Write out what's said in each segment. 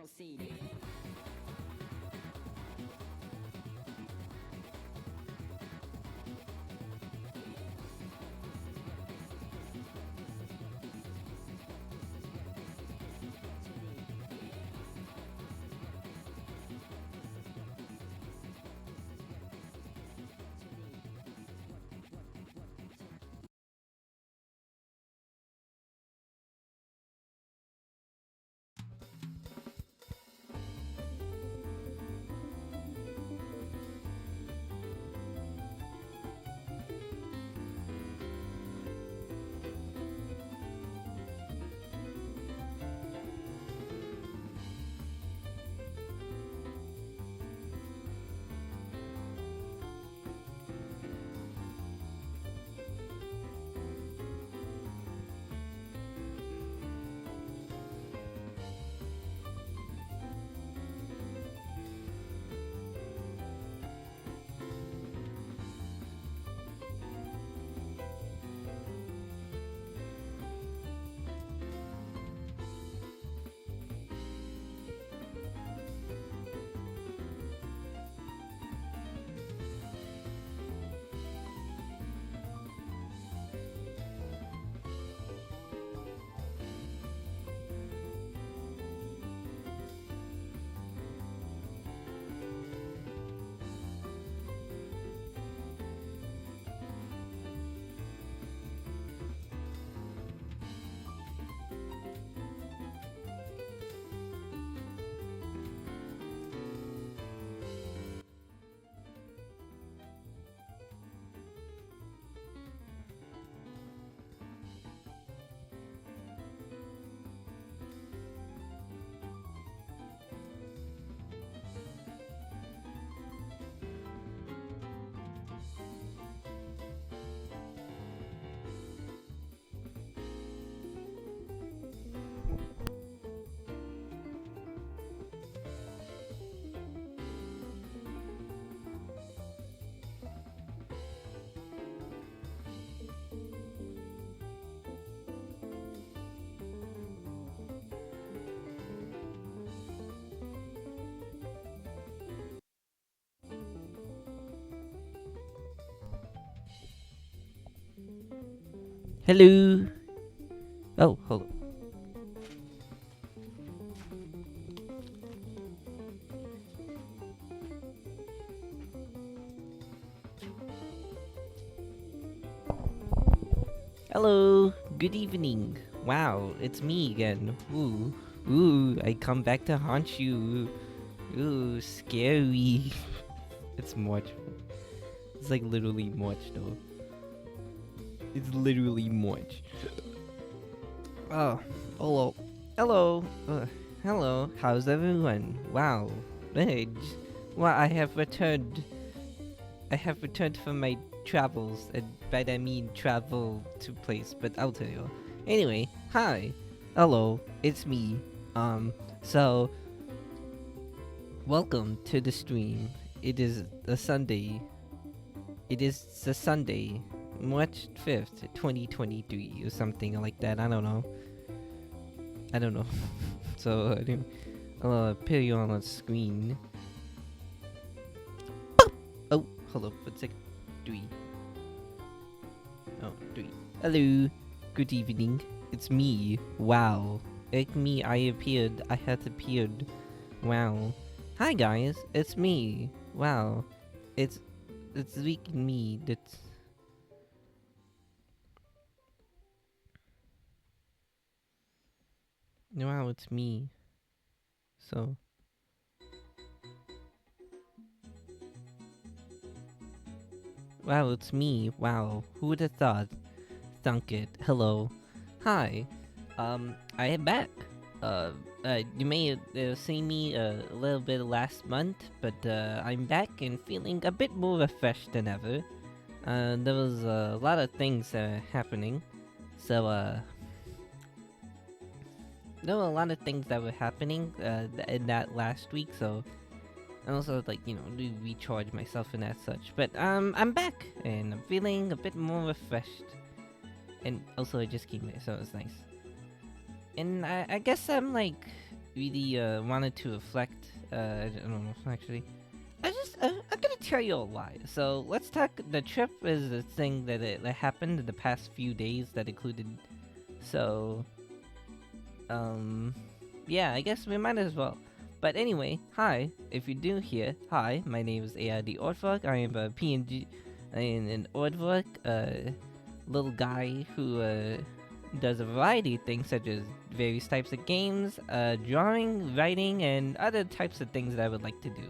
Proceed. Hello. Oh, hold on. Hello. Good evening. Wow, it's me again. Ooh, I come back to haunt you. Ooh, scary. It's much. It's like literally much though. It's literally much. Oh, hello. Hello. Hello. How's everyone? Wow. Reg. Well, I have returned. I have returned from my travels, and by that I mean travel to place, but I'll tell you. Anyway, hi. Hello, it's me. So, welcome to the stream. It is a Sunday. It is a Sunday, March 5th, 2023, or something like that. I don't know. So, I'll appear you on the screen. Oh, hello, what's it? Three. Oh, three. Hello, good evening. It's me. Wow. It's me, I appeared. I had appeared. Wow. Hi guys, it's me. Wow. It's leaking me. That's wow, it's me. So wow, it's me. Wow. Who would have thought? Thunk it. Hello. Hi. I am back. You may have seen me a little bit last month, but I'm back and feeling a bit more refreshed than ever. There was a lot of things happening, so there were a lot of things that were happening in that last week. So and also like to recharge myself and that such. But I'm back and I'm feeling a bit more refreshed. And also I just came here, so it's nice. And I guess I'm like really wanted to reflect. I don't know actually. I'm gonna tell you a lie. So let's talk. The trip is the thing that happened in the past few days that included. So yeah, I guess we might as well. But anyway, hi. If you're new here, hi. My name is AID Ordvok. I am a PNG. I am an Ordvok, little guy who does a variety of things such as various types of games, drawing, writing, and other types of things that I would like to do.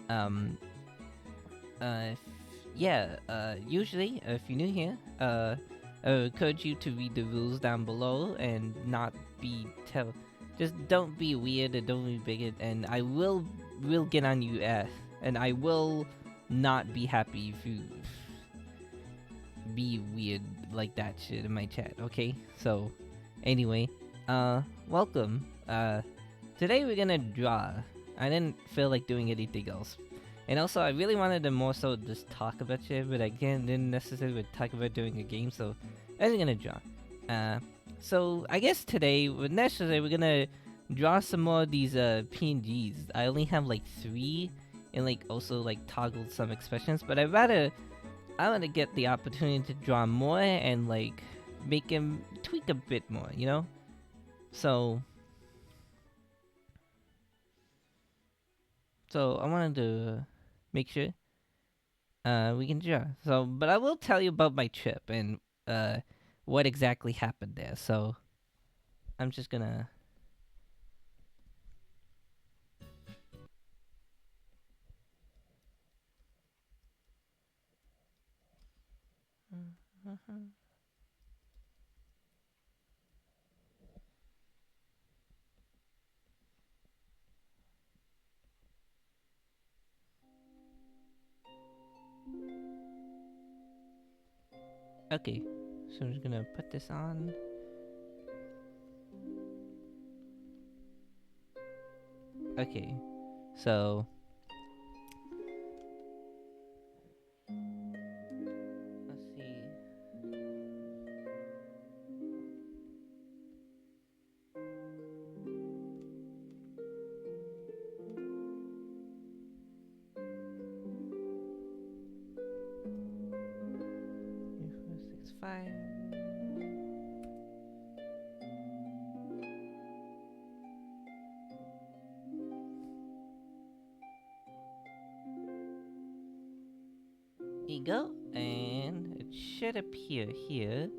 Um, uh, yeah, usually, if you're new here, I would encourage you to read the rules down below and not be just don't be weird and don't be bigot, and I will get on you ass, and I will not be happy if you be weird like that shit in my chat, okay? So, anyway, welcome. Today we're gonna draw. I didn't feel like doing anything else. And also, I really wanted to more so just talk about shit, but I didn't necessarily talk about doing a game, so I was gonna draw. So I guess today, we're gonna draw some more of these PNGs. I only have like 3, and like also like toggled some expressions, but I want to get the opportunity to draw more and like make him tweak a bit more, So I wanted to make sure we can draw. So, but I will tell you about my trip and what exactly happened there. So, I'm just gonna. Okay, so I'm just gonna put this on. Okay, so let's see. Four, 6, 5. Here you go, and it should appear here.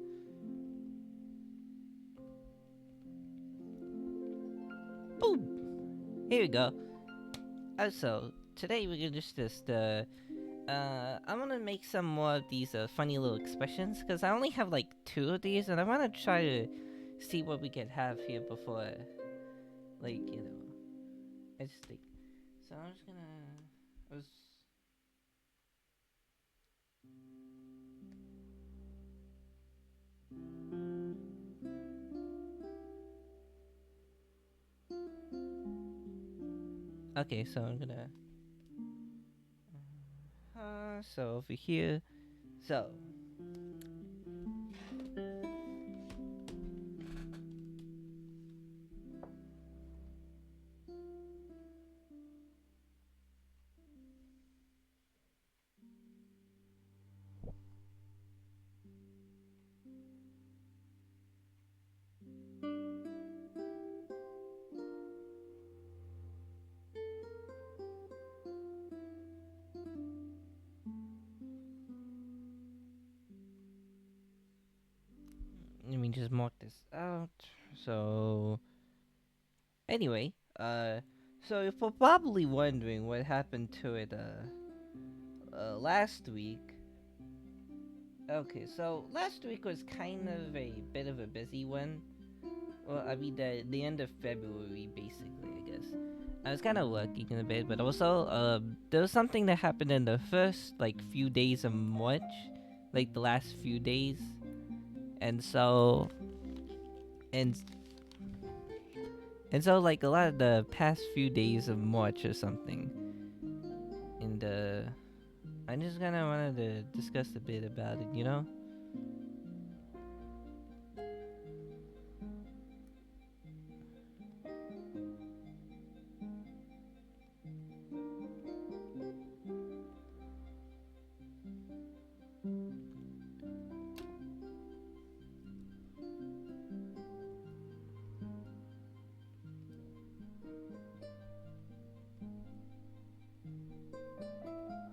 Boom! Here we go. Also, today we're gonna just I'm gonna make some more of these funny little expressions because I only have like 2 of these, and I want to try to see what we can have here before, like I just think. So I'm just gonna. Okay, so I'm gonna. So over here. So. Let me just mark this out. So. Anyway, so if you're probably wondering what happened to it, last week. Okay, so last week was kind of a bit of a busy one. Well, I mean the end of February, basically, I guess. I was kind of working in a bit, but also there was something that happened in the first like few days of March, like the last few days, and so and and so like a lot of the past few days of March or something. And I just kind of wanted to discuss a bit about it, you know.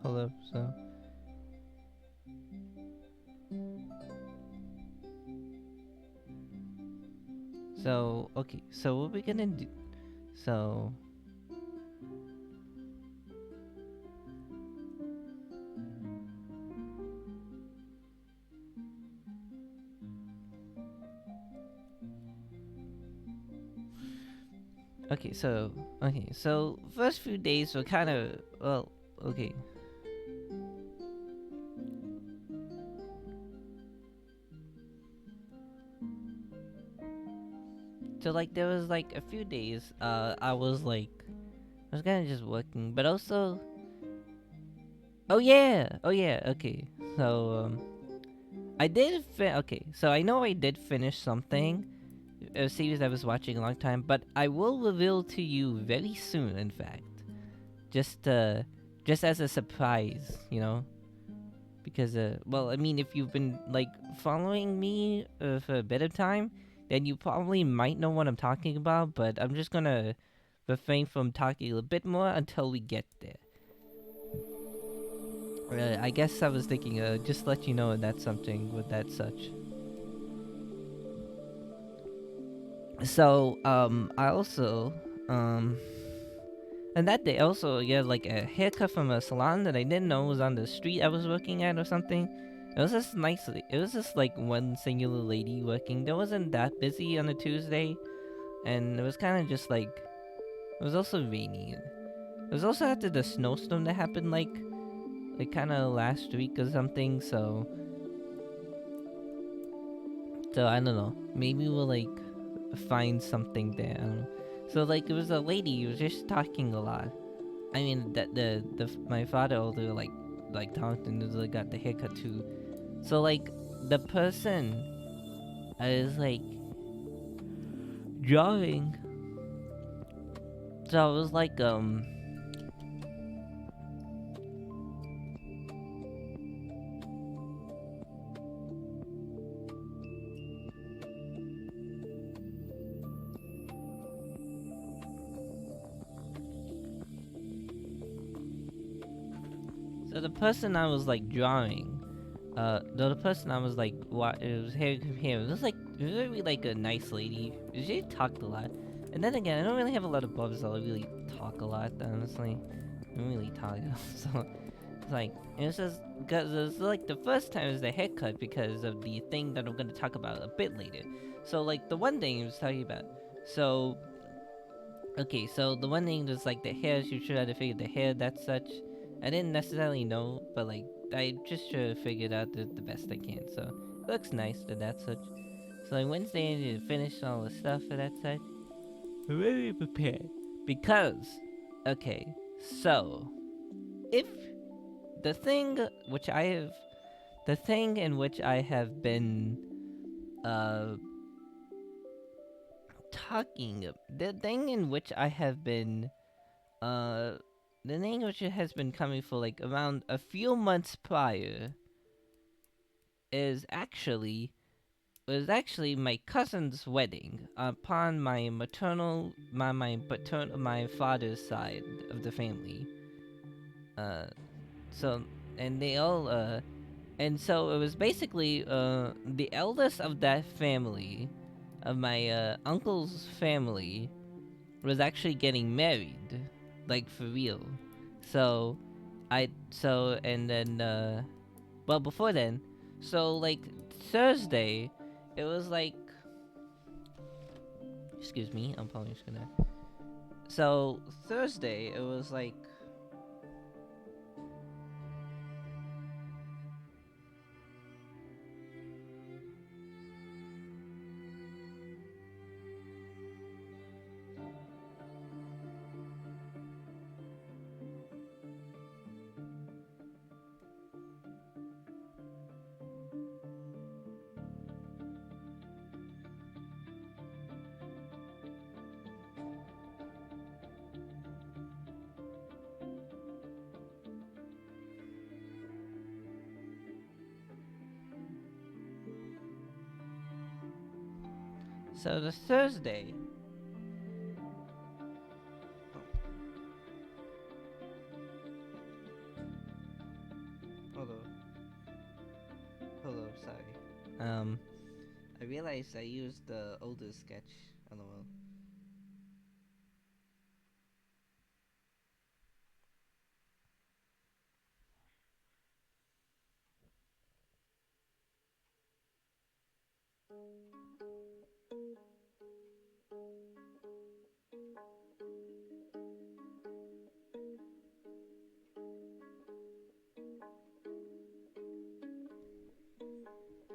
Hello, so okay, so what we're gonna do? So okay, so first few days were kind of well, okay. So like there was like a few days, I was kind of just working, but also, oh yeah, okay. So okay. So I know I did finish something, a series I was watching a long time, but I will reveal to you very soon. In fact, just uh, just as a surprise, you know, because well, I mean, if you've been like following me for a bit of time, then you probably might know what I'm talking about. But I'm just gonna refrain from talking a little bit more until we get there. I guess I was thinking, just let you know that's something with that such. So, I also, and that day also, yeah, like a haircut from a salon that I didn't know was on the street I was working at or something. It was just like one singular lady working. There wasn't that busy on a Tuesday, and it was kind of just like, it was also rainy. It was also after the snowstorm that happened like kind of last week or something. So I don't know. Maybe we'll like find something there. I don't know. So like it was a lady who was just talking a lot. I mean that the my father also like talked and was, like, got the haircut too. So like the person is like drawing. So it was like so the person I was like drawing. The person I was like, what? It was hair. It was like very like a nice lady. She talked a lot, and then again, I don't really have a lot of bubs. So I really talk a lot, honestly. I don't really talk, so it's like it's just because it's like the first time is the haircut because of the thing that I'm gonna talk about a bit later. So like the one thing I was talking about. So okay, so the one thing is like the hair. You should have to figure the hair. That's such. I didn't necessarily know, but like I just should have figured out the best I can. So it looks nice that that's such. So like Wednesday I need to finish all the stuff for that side. I'm very prepared because Okay, so if the thing which I have, the thing in which I have been uh the thing in which I have been uh the thing which has been coming for like around a few months prior is actually was actually my cousin's wedding upon my father's side of the family. Uh, so and they all and so it was basically the eldest of that family, of my uncle's family, was actually getting married, like for real. So and then well before then, so like Thursday, it was like, excuse me, I'm probably just gonna. So Thursday, it was like. So the Thursday. Hello. Hello. Sorry. I realized I used the older sketch. LOL.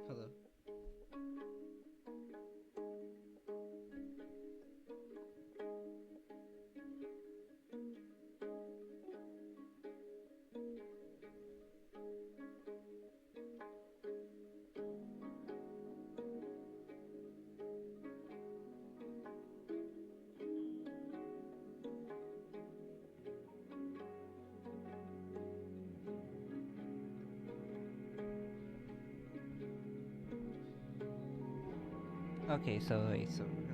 Hello. Okay, so wait, so hello.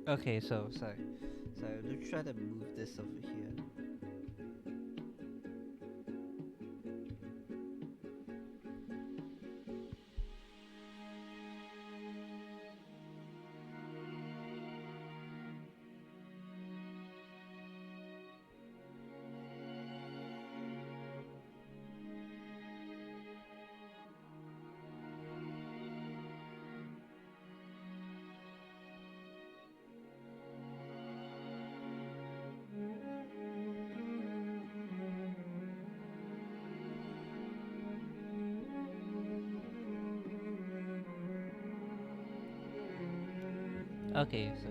Okay, so sorry. Sorry, let's try to move this over here. Okay, so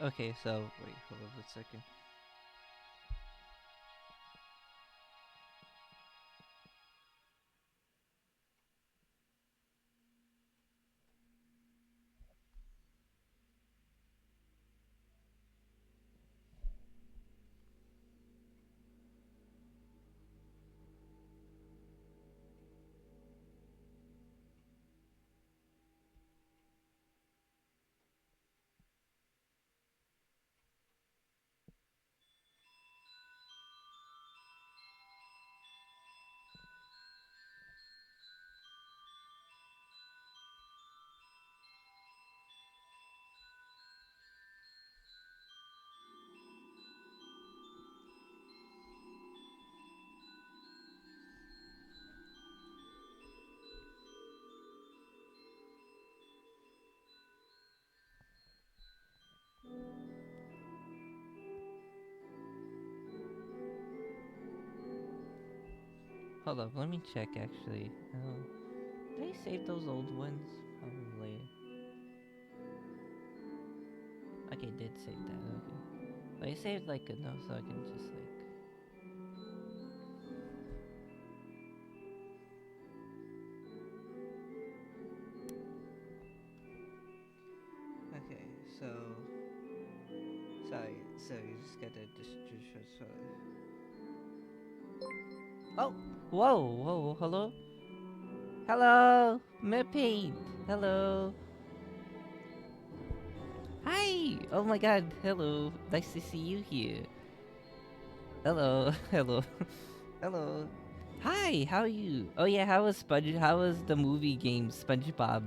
Okay, so wait, hold on a second. Hold up, let me check actually. Did I save those old ones? Probably. Okay, did save that. Okay. But I saved like enough so I can just like. Okay, so sorry, just got a distraction. Oh, whoa, hello, hello, Paint, hello, hi. Oh my God, hello, nice to see you here. Hello, hello, hello. Hi, how are you? Oh yeah, how was How was the movie game SpongeBob?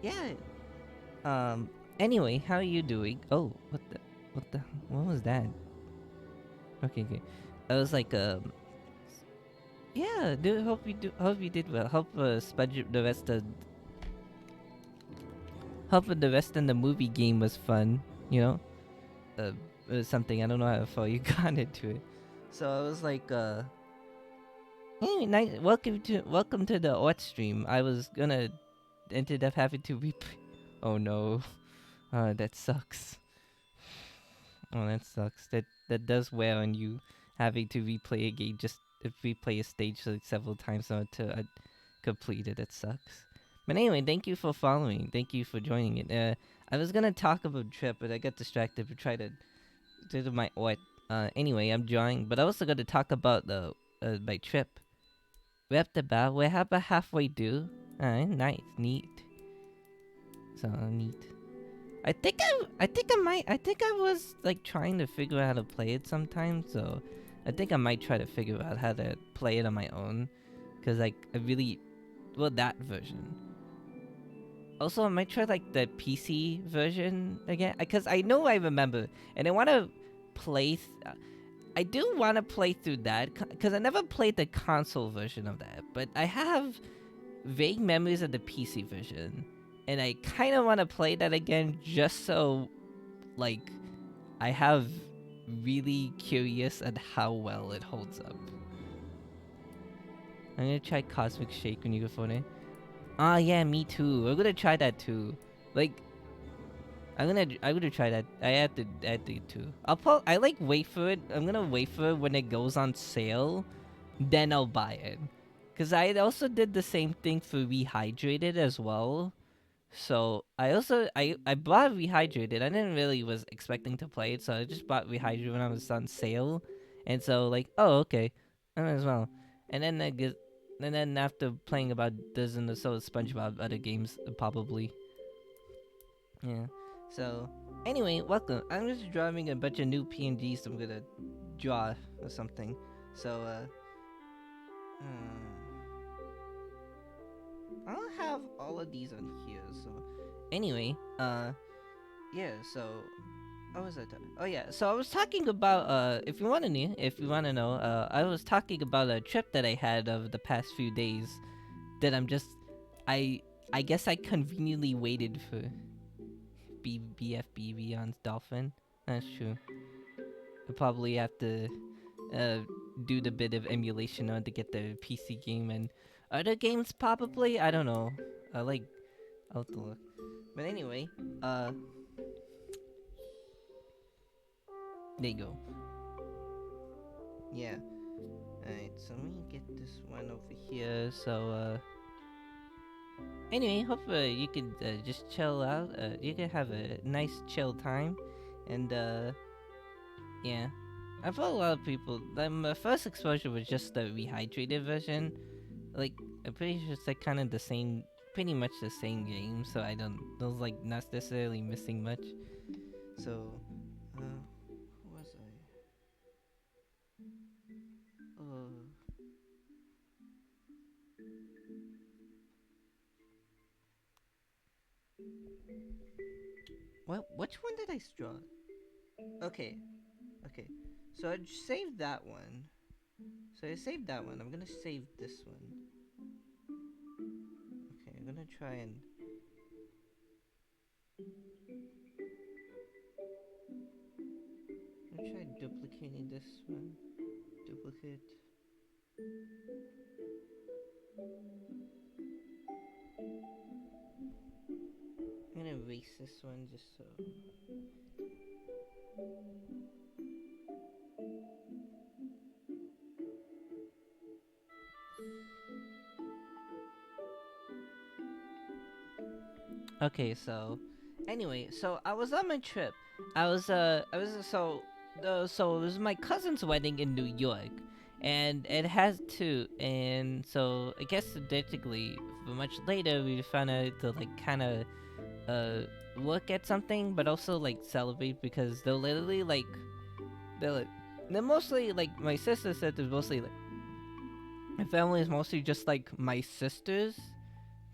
Yeah. Anyway, how are you doing? Oh, what was that? Okay, okay. I was like, yeah. Hope you did well. Hope hope the rest of the movie game was fun. You know, uh, something I don't know how far you got into it. So I was like, hey, nice. Welcome to the art stream. I was gonna ended up having to replay. Oh no, that sucks. Oh, that sucks. That does wear on you, having to replay a game just replay a stage like several times to complete it. That sucks. But anyway, thank you for following. Thank you for joining it. I was gonna talk about trip, but I got distracted. But try to do my art. Anyway, I'm drawing, but I also got to talk about the my trip. We're up about we're about halfway through. Nice, neat. So neat. I think I was like trying to figure out how to play it sometime, so I think I might try to figure out how to play it on my own, cause like I really, well, that version. Also, I might try like the PC version again, cause I know I remember, and I want to play. I do want to play through that, cause I never played the console version of that, but I have vague memories of the PC version, and I kind of want to play that again just so like I have really curious at how well it holds up. I'm gonna try Cosmic Shake when you go for it. Ah, yeah, me too. I'm gonna try that too. Like, I'm gonna try that. I had to too. I like wait for it. I'm gonna wait for it when it goes on sale, then I'll buy it. Cause I also did the same thing for Rehydrated as well. So I bought Rehydrated. I didn't really was expecting to play it, so I just bought Rehydrated when I was on sale, and so like, oh okay, I might as well. And then and then after playing about dozen or so SpongeBob other games, probably, yeah. So anyway, welcome. I'm just drawing a bunch of new PNGs. I'm gonna draw or something. So I'll have all of these on here. So anyway, yeah. So what was I talking? Oh yeah, so I was talking about if you wanna know, I was talking about a trip that I had of the past few days that I I guess I conveniently waited for BFBB on Dolphin. That's true. I probably have to uh do the bit of emulation on to get the PC game and other games probably. I don't know. I like. I'll have to look. But anyway, there you go. Yeah. Alright, so let me get this one over here. So, anyway, hope you could just chill out. You could have a nice chill time. And, yeah. I felt a lot of people. My first exposure was just the rehydrated version. Like, I'm pretty sure it's like kind of the same, pretty much the same game. So I was like not necessarily missing much. So, who was I? Well, which one did I draw? Okay, okay. So I saved that one. So I saved that one. I'm gonna save this one. Okay, I'm gonna try and. I'm gonna try duplicating this one. Duplicate. I'm gonna erase this one just so. Okay, so anyway, so I was on my trip. So it was my cousin's wedding in New York, and it has to, and so I guess statistically, much later we found out to like kind of uh look at something, but also like celebrate because they're literally like they're mostly like my sister said they're mostly like my family is mostly just like my sisters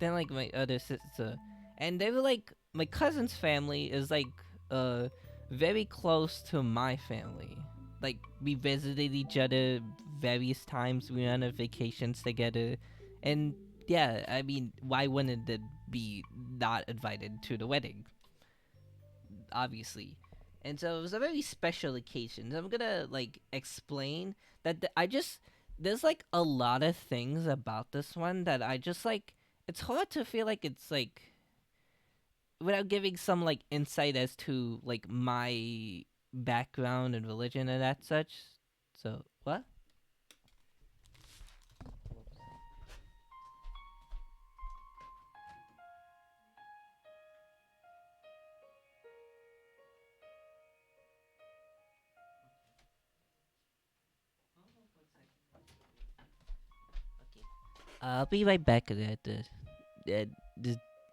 than like my other sister, and they were like my cousin's family is like uh very close to my family. Like we visited each other various times. We went on vacations together, and yeah, I mean, why wouldn't it be not invited to the wedding? Obviously. And so it was a very special occasion. I'm gonna like explain that I just there's like a lot of things about this one that I just like. It's hard to feel like it's like without giving some like insight as to like my background and religion and that such. So what? Okay. I'll be right back. Uh,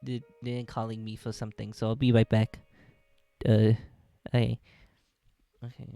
the, they're calling me for something, so I'll be right back. Uh, I okay.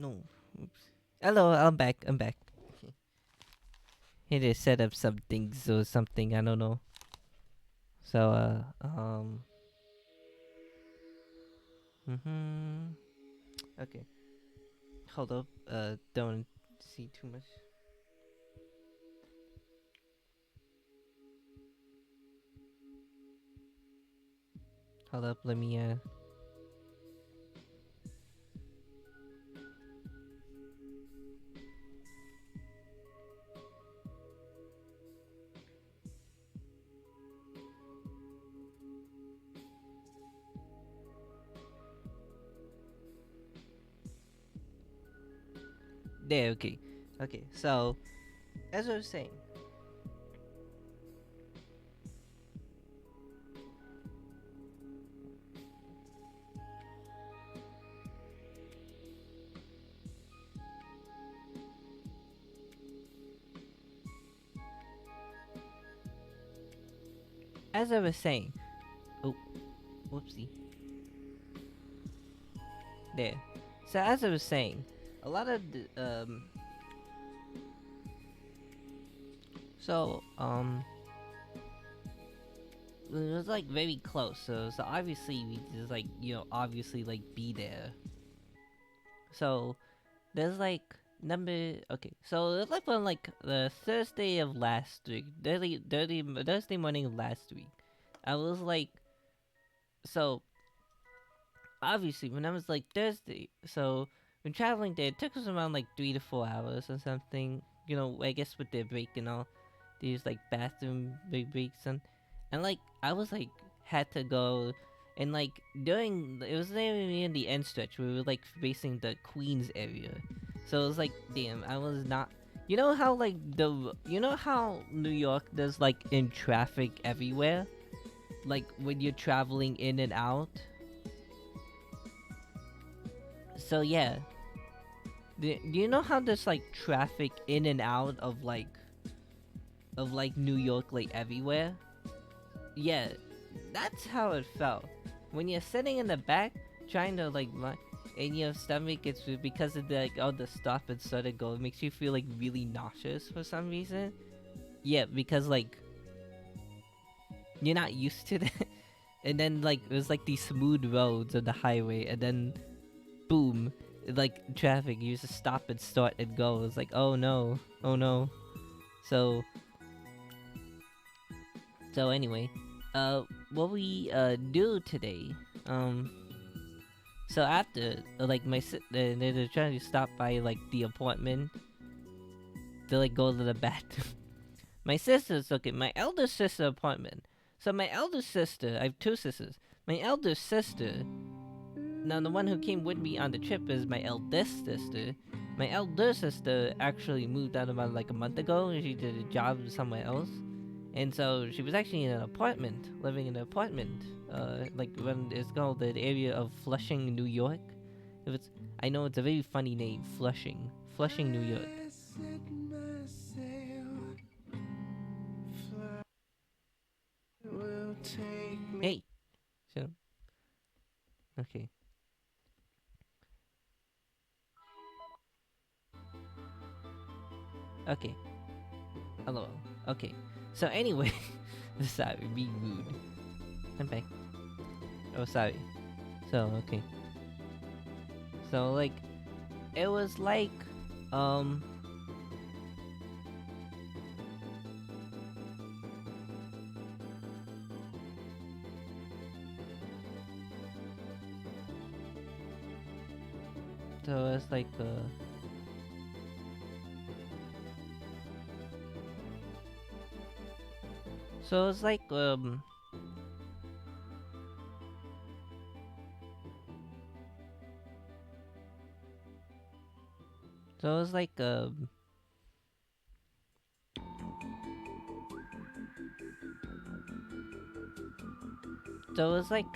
No. Oops. Hello, I'm back. I'm back. Here to set up some things or something. I don't know. So Mhm. Okay. Hold up. Don't see too much. Hold up. Let me There. Okay. Okay. So as I was saying, as I was saying. Oh, whoopsie. There. So as I was saying, a lot of the, so it was like very close. So obviously we just like obviously like be there. So there's like number okay. So it's like on like the Thursday of last week, Thursday morning of last week. I was like so obviously when I was like Thursday, so when traveling there, it took us around like 3 to 4 hours or something. I guess with their break and all, they use like bathroom big breaks and like I was like had to go and like during it was near the end stretch we were like facing the Queens area, so it was like damn I was not. You know how like how New York does like in traffic everywhere, like when you're traveling in and out. So yeah, do you know how there's like traffic in and out of like New York like everywhere? Yeah, that's how it felt. When you're sitting in the back trying to like and your stomach gets because of the like all the stop and start and go, it makes you feel like really nauseous for some reason. Yeah, because like you're not used to that. And then like it was like these smooth roads on the highway, and then boom, like traffic. You just stop and start and go. It's like oh no, oh no. So anyway, what we do today, So after, like they're trying to stop by like the apartment to like go to the bathroom. My sister's looking my elder sister apartment. So my elder sister, I have two sisters. My elder sister, now the one who came with me on the trip is my eldest sister. My elder sister actually moved out about like a month ago, and she did a job somewhere else. And so she was actually in an apartment, living in an apartment, like when it's called the area of Flushing, New York. If it's, I know it's a very funny name, Flushing, Flushing, New York. Hey, so okay, okay, hello, okay. So anyway, sorry, being rude. I'm back. Oh, sorry. So okay, so like it was like, um, so it was like so it was like so it was like so it was like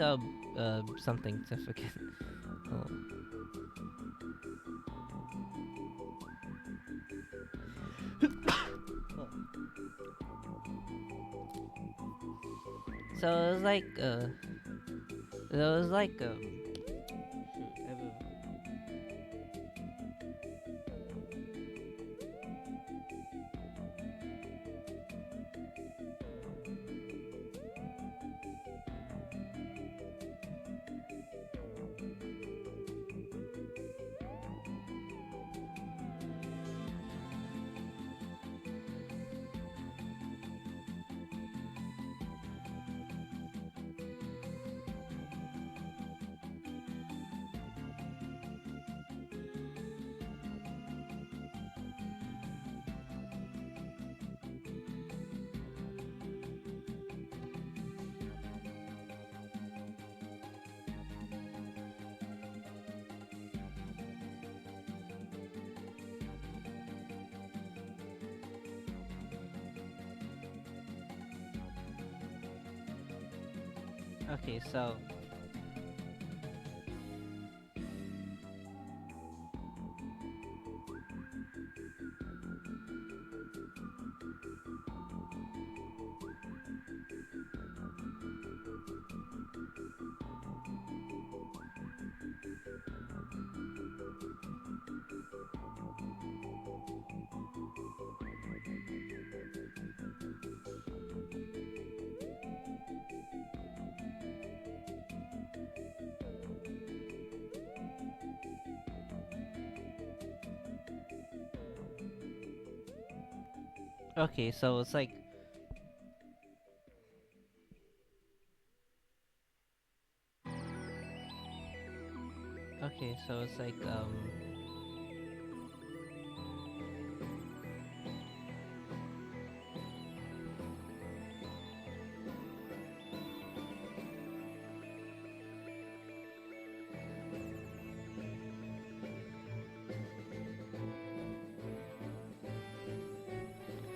something to forget. Oh. So it was like it was like shoot, okay, so it's like okay, so it's like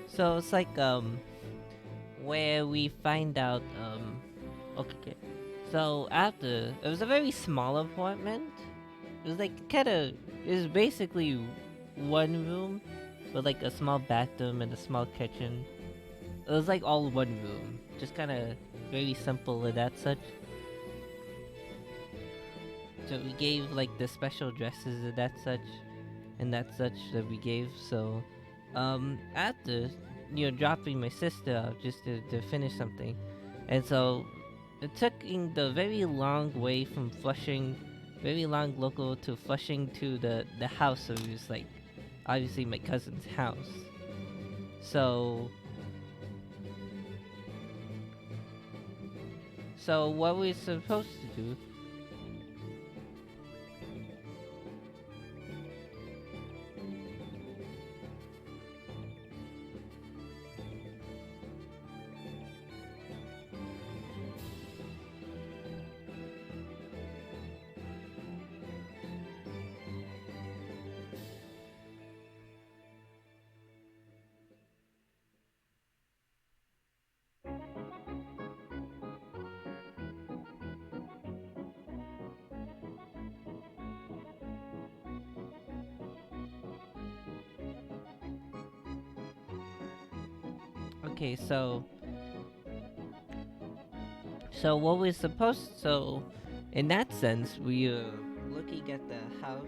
so it's like where we find out okay. So after it was a very small apartment. It was like kind of it was basically one room with like a small bathroom and a small kitchen. It was like all one room, just kind of very simple and that such. So we gave like the special dresses and that such that we gave. So after dropping my sister out just to finish something, and so it took in the very long way from Flushing, very long local to Flushing to the house. So it was like obviously my cousin's house. So what we're supposed to do Okay, so what we're supposed so in that sense we are looking at the house.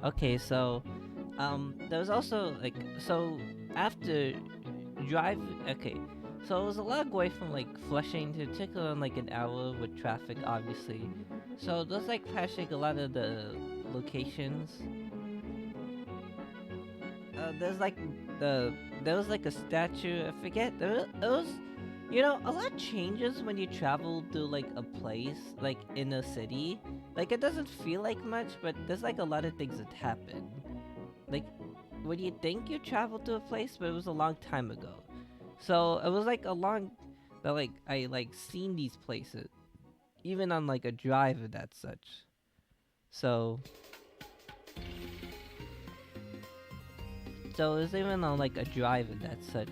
Okay, so there's also like so after drive. Okay, so it was a lot away from like Flushing to took on like an hour with traffic, obviously. So there's like passing a lot of the locations. There's like there was like a statue. I forget. There was, a lot changes when you travel to like a place like in a city. Like it doesn't feel like much, but there's like a lot of things that happen. Like when you think you traveled to a place, but it was a long time ago. So it was like a long that like I like seen these places, even on like a drive and that such. So so it was even on like a drive and that such.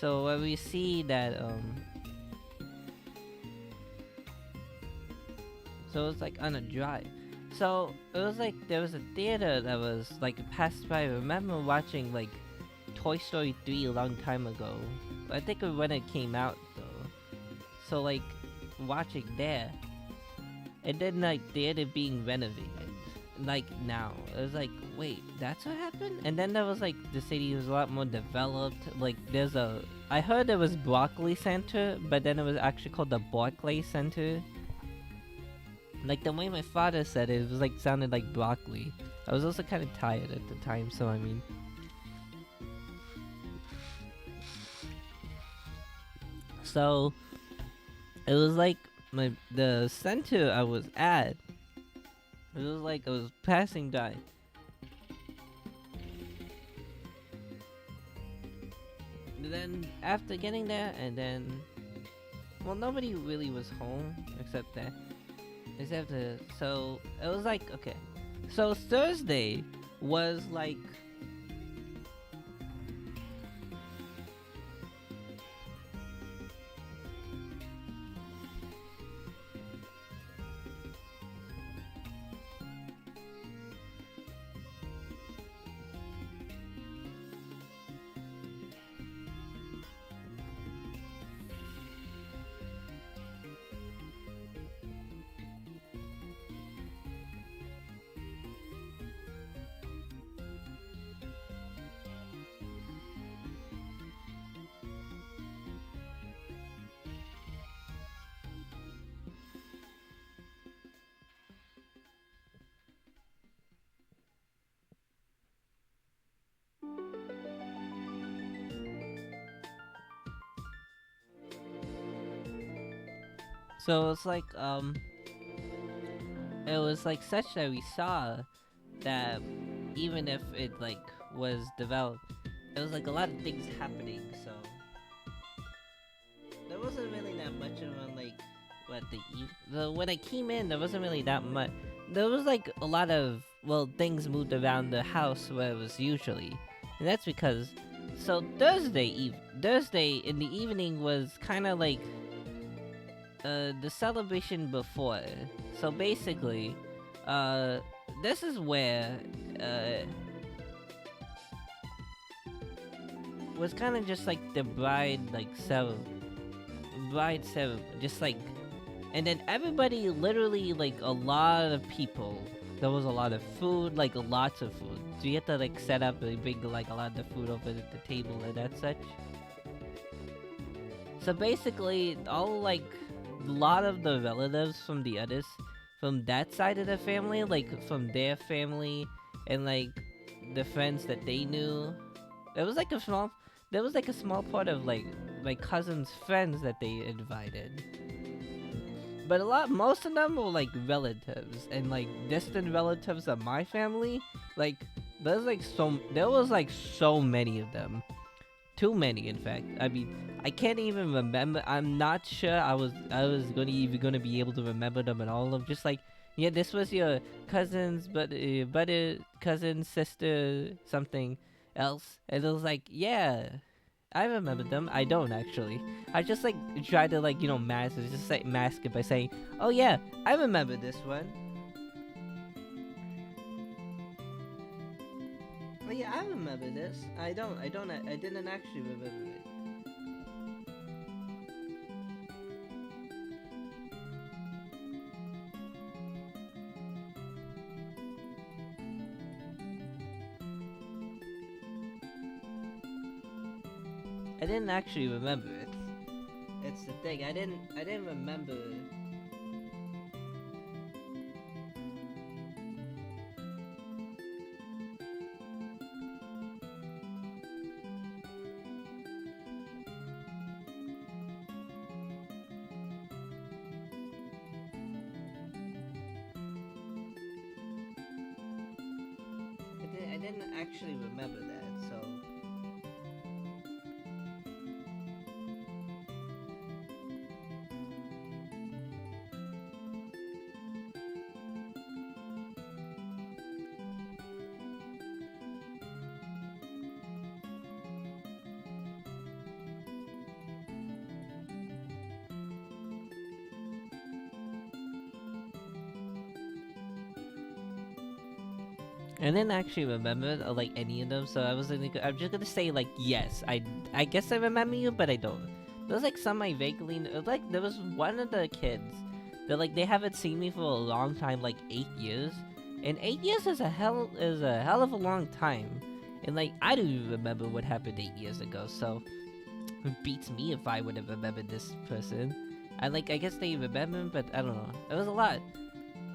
So when we see that so it's like on a drive. So it was like there was a theater that was like passed by. I remember watching like Toy Story 3 a long time ago. I think of when it came out though. So like watching there, and then like theater being renovated. Like now, it was like, wait, that's what happened. And then there was like the city was a lot more developed. Like I heard there was Broccoli Center, but then it was actually called the Barclay Center. Like the way my father said it, it was like sounded like broccoli. I was also kind of tired at the time, so I mean. So it was like the center I was at. It was like I was passing by. And then after getting there, and then well, nobody really was home except that. So it was like okay. So Thursday was like so it's like it was like such that we saw that even if it like was developed, there was like a lot of things happening. So there wasn't really that much of a like what the when I came in there wasn't really that much. There was like a lot of things moved around the house where it was usually, and that's because so Thursday in the evening was kind of like the celebration before. So basically, this is where was kind of just like the bride ceremony, just like, and then everybody, literally like a lot of people there was a lot of food, like lots of food. So you had to like set up and bring like a lot of food over at the table and that such. So basically, all like a lot of the relatives from the others, from that side of the family, like from their family, and like the friends that they knew, there was like a small, there was like a small part of like my cousin's friends that they invited. But most of them were like relatives and like distant relatives of my family. Like there was like so many of them, too many in fact. I mean, I can't even remember. I'm not sure I was gonna be able to remember them and all of them. Just like, yeah, this was your cousin's, but brother, cousin, sister, something else, and it was like, yeah, I remember them. I don't actually. I just like try to like mask it by saying, "Oh yeah, I remember this one." Oh yeah, I remember this. I don't. I don't. I didn't actually remember it. I didn't actually remember it. It's the thing. I didn't. I didn't remember. I didn't actually remember that. So. I didn't actually remember like any of them, so I'm just gonna say like yes. I guess I remember you, but I don't. There's like some I vaguely like. There was one of the kids that like they haven't seen me for a long time, like 8 years, and 8 years is a hell of a long time, and like I don't even remember what happened 8 years ago. So it beats me if I would have remembered this person. I guess they remember, but I don't know. It was a lot.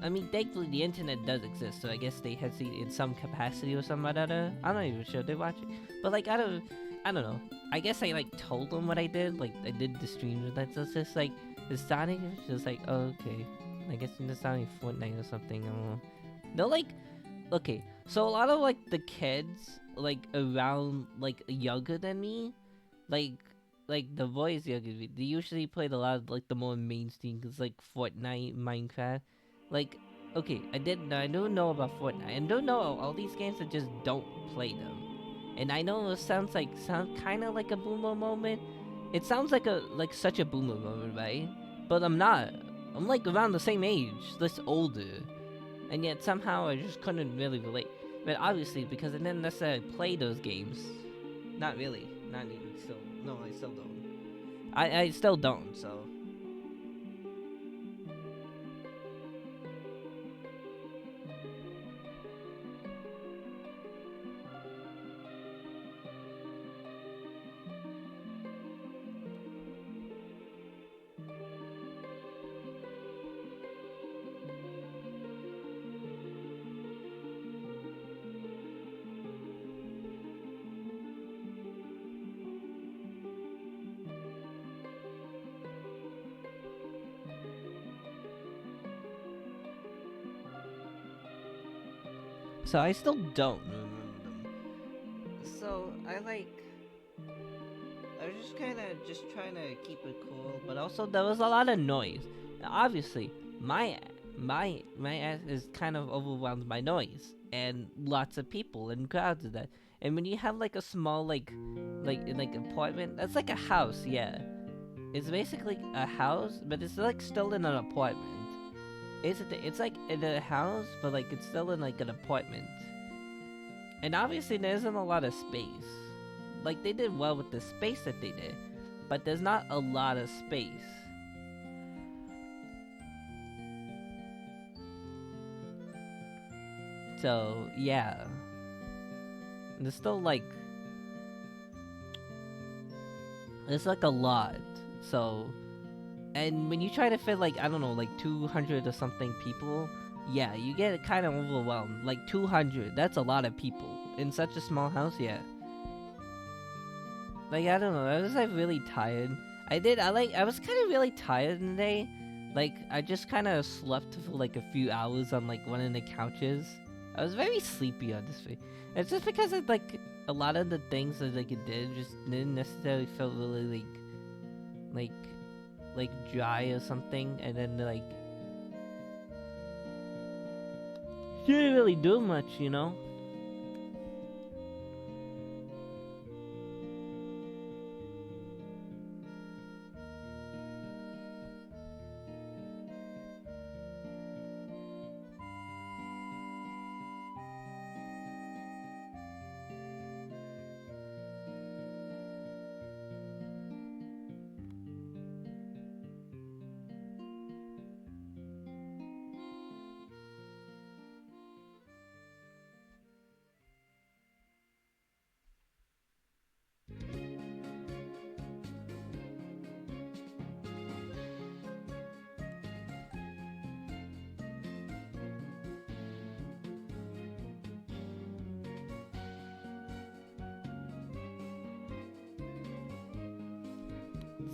I mean, thankfully the internet does exist, so I guess they had seen it in some capacity or some other. I'm not even sure they watch it, but like I don't know. I guess I like told them what I did. Like I did the stream with that. So it's just like the starting. It's just like, oh, okay. I guess you're starting Fortnite or something. I don't know. They're like, okay. So a lot of like the kids like around like younger than me, like the boys younger than me, they usually played a lot of like the more mainstream, cause like Fortnite, Minecraft. Like, okay, I do know about Fortnite. I do know all these games that just don't play them. And I know it sounds kind of like a boomer moment. It sounds like such a boomer moment, right? But I'm not. I'm like around the same age, just older, and yet somehow I just couldn't really relate. But obviously, because I didn't necessarily play those games. Not really. Not even still. No, I still don't. I still don't. So. So I still don't remember them. So I was just kind of just trying to keep it cool, but also there was a lot of noise. Now, obviously, my ass is kind of overwhelmed by noise and lots of people and crowds of that. And when you have like a small like apartment, that's like a house, yeah. It's basically a house, but it's like still in an apartment. It's like in a house, but like it's still in like an apartment. And obviously there isn't a lot of space. Like they did well with the space that they did, but there's not a lot of space. So yeah, there's still like it's like a lot. So and when you try to fit like I don't know like 200 or something people, yeah, you get kind of overwhelmed. Like 200, that's a lot of people in such a small house. Yeah, like I don't know, I was like really tired. I was kind of really tired today. Like I just kind of slept for like a few hours on like one of the couches. I was very sleepy on this day. It's just because of like a lot of the things that like it did just didn't necessarily feel really like dry or something, and then like didn't really do much, you know.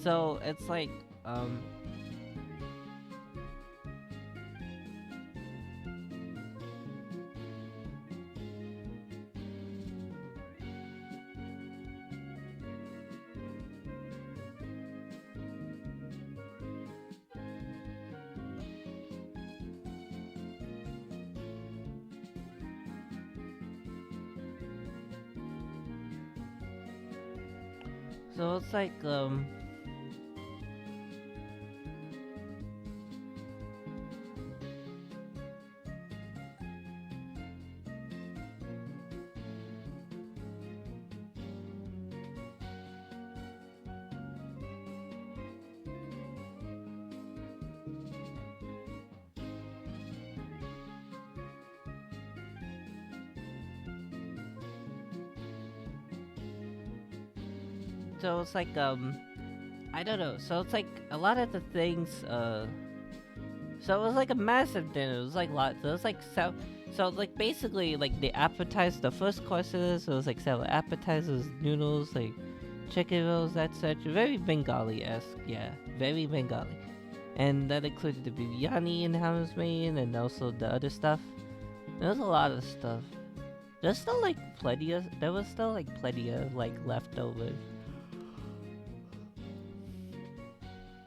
So it's like um so it's like so it's like I don't know. So it's like a lot of the things so it was like a massive dinner. It was like lots. So it was like so like basically like the appetizer, the first courses. It was like several appetizers, noodles, like chicken rolls, that such. Very Bengali-esque, yeah, very Bengali. And that included the biryani and how it was made, and also the other stuff. There was a lot of stuff. There's still like plenty of. There was still like plenty of like leftovers.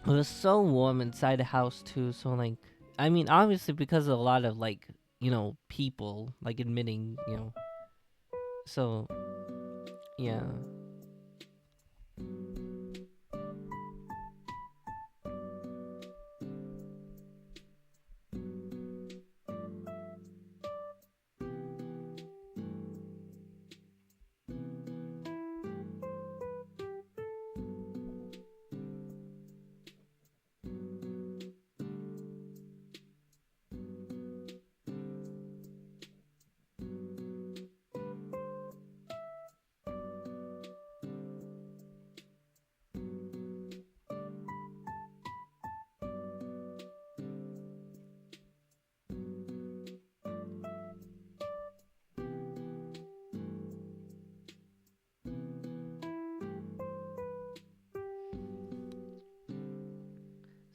It was so warm inside the house too, so like I mean obviously because of a lot of like, you know, people like admitting, you know. So yeah.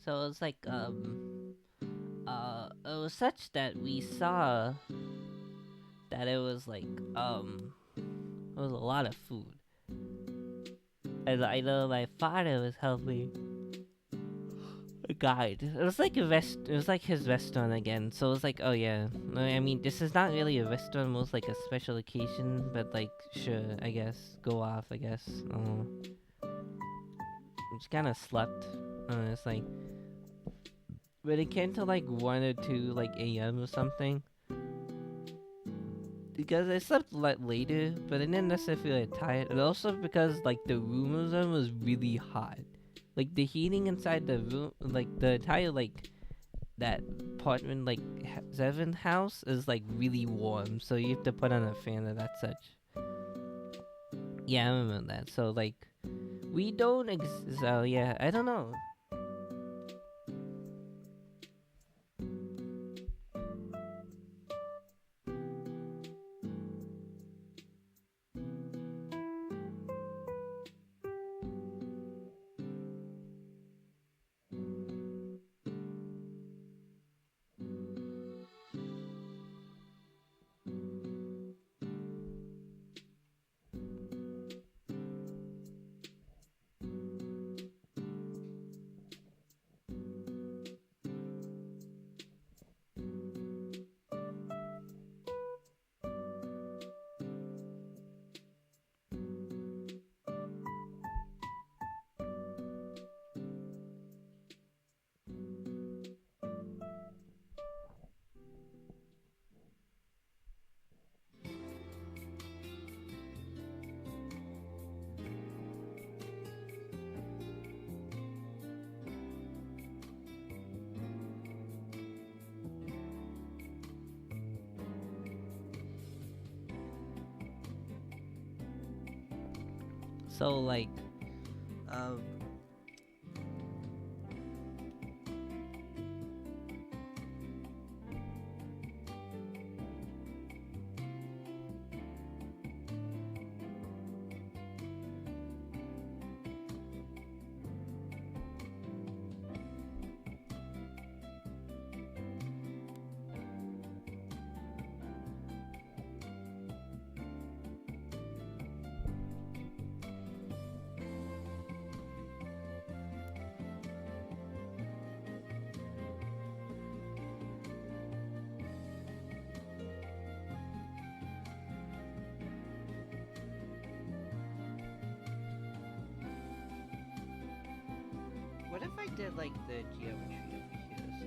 So it was like it was such that we saw that it was like it was a lot of food. And I know my father was helping a guide. It was like it was like his restaurant again. So it was like, oh yeah. I mean, this is not really a restaurant, most like a special occasion, but like sure, I guess. Go off, I guess. Just kind of slept. It's like when it came to like 1 or 2 like a.m. or something, because I slept later, but I didn't necessarily feel like tired, and also because like the room I was in was really hot. Like the heating inside the room, like the entire like that apartment, like 7th house, is like really warm, so you have to put on a fan and that such. Yeah, I remember that. So like, we don't. So yeah, I don't know. So like, um, what if I did like the geometry over here? So.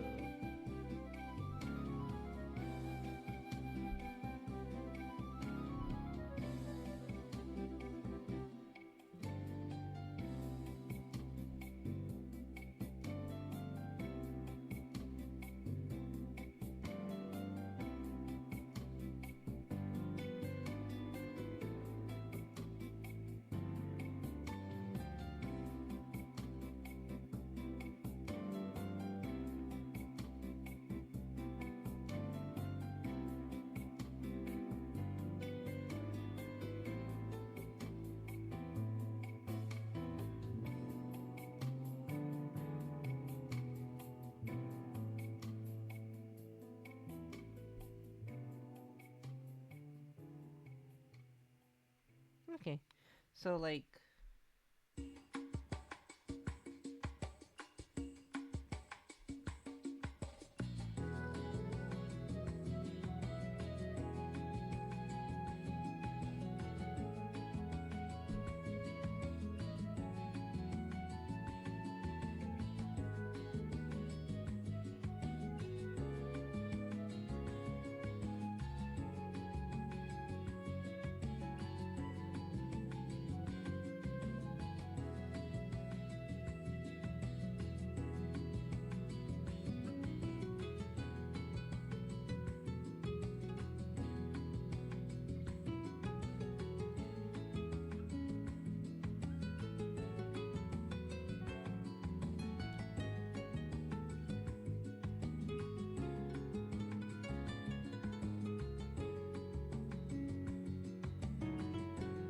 Okay, so like,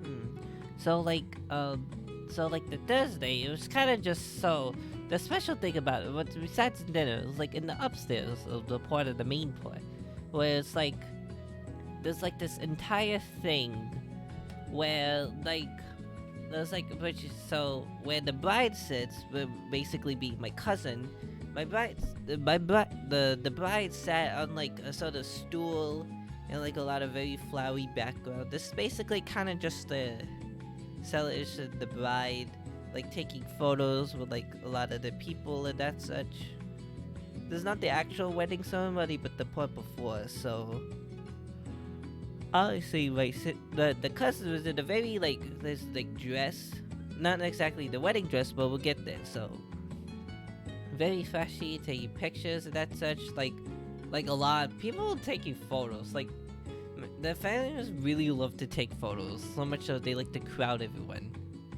hmm. So like, so like the Thursday, it was kind of just so. The special thing about it, but besides dinner, it was like in the upstairs of the part of the main part, where it's like there's like this entire thing where like there's like which is so where the bride sits would basically be my cousin. The bride sat on like a sort of stool and like a lot of very flowery background. This is basically kind of just the celebration of the bride, like taking photos with like a lot of the people and that such. There's not the actual wedding ceremony, but the part before. So honestly, like the cousin was in a very like this like dress, not exactly the wedding dress, but we'll get there. So very flashy, taking pictures and that such. Like a lot people taking photos. Like the families really love to take photos, so much so they like to crowd everyone.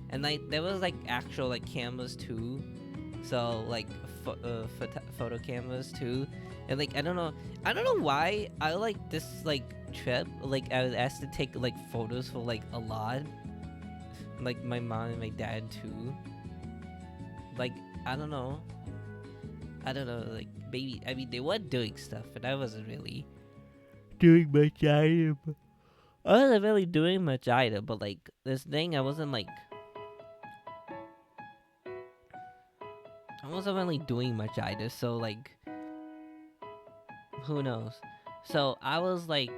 And like there was like actual like cameras too, so like photo cameras too. And like I don't know why I like this like trip. Like I was asked to take like photos for like a lot, like my mom and my dad too. Like I don't know, like maybe I mean they were doing stuff, but I wasn't really doing much either. I wasn't really doing much either, but like this thing, I wasn't really doing much either. So like, who knows? So I was like,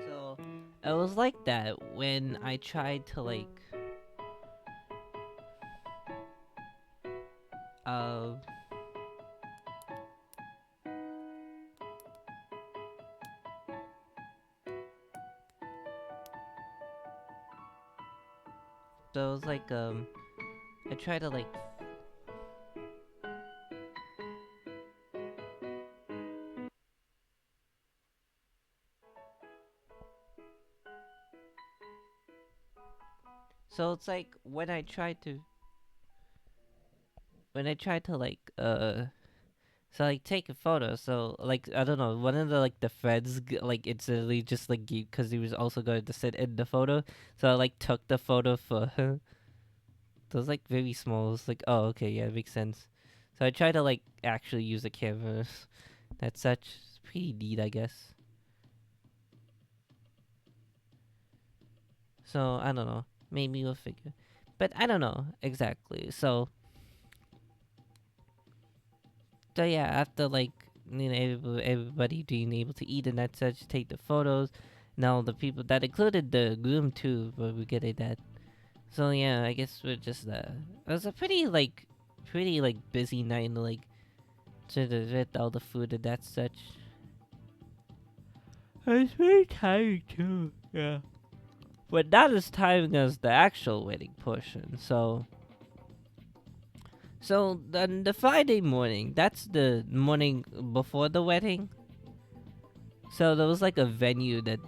so it was like that when I tried to like, uh, so it was like, I tried to like, so it's like when I tried to like, so like take a photo. So like I don't know, one of the like the friends like instantly just like because he was also going to sit in the photo. So I like took the photo for her. So it was like very small. It's like, oh okay, yeah, it makes sense. So I try to like actually use the camera. That's such. It's pretty neat, I guess. So I don't know. Maybe we'll figure. But I don't know exactly. So yeah, after like everybody being able to eat and that such, take the photos. Now the people that included the groom too, but we get it that. So yeah, I guess we're just it was a pretty like busy night, like to with all the food and that such. I was very tired too. Yeah, but not as tiring as the actual wedding portion. So then the Friday morning, that's the morning before the wedding. So there was like a venue that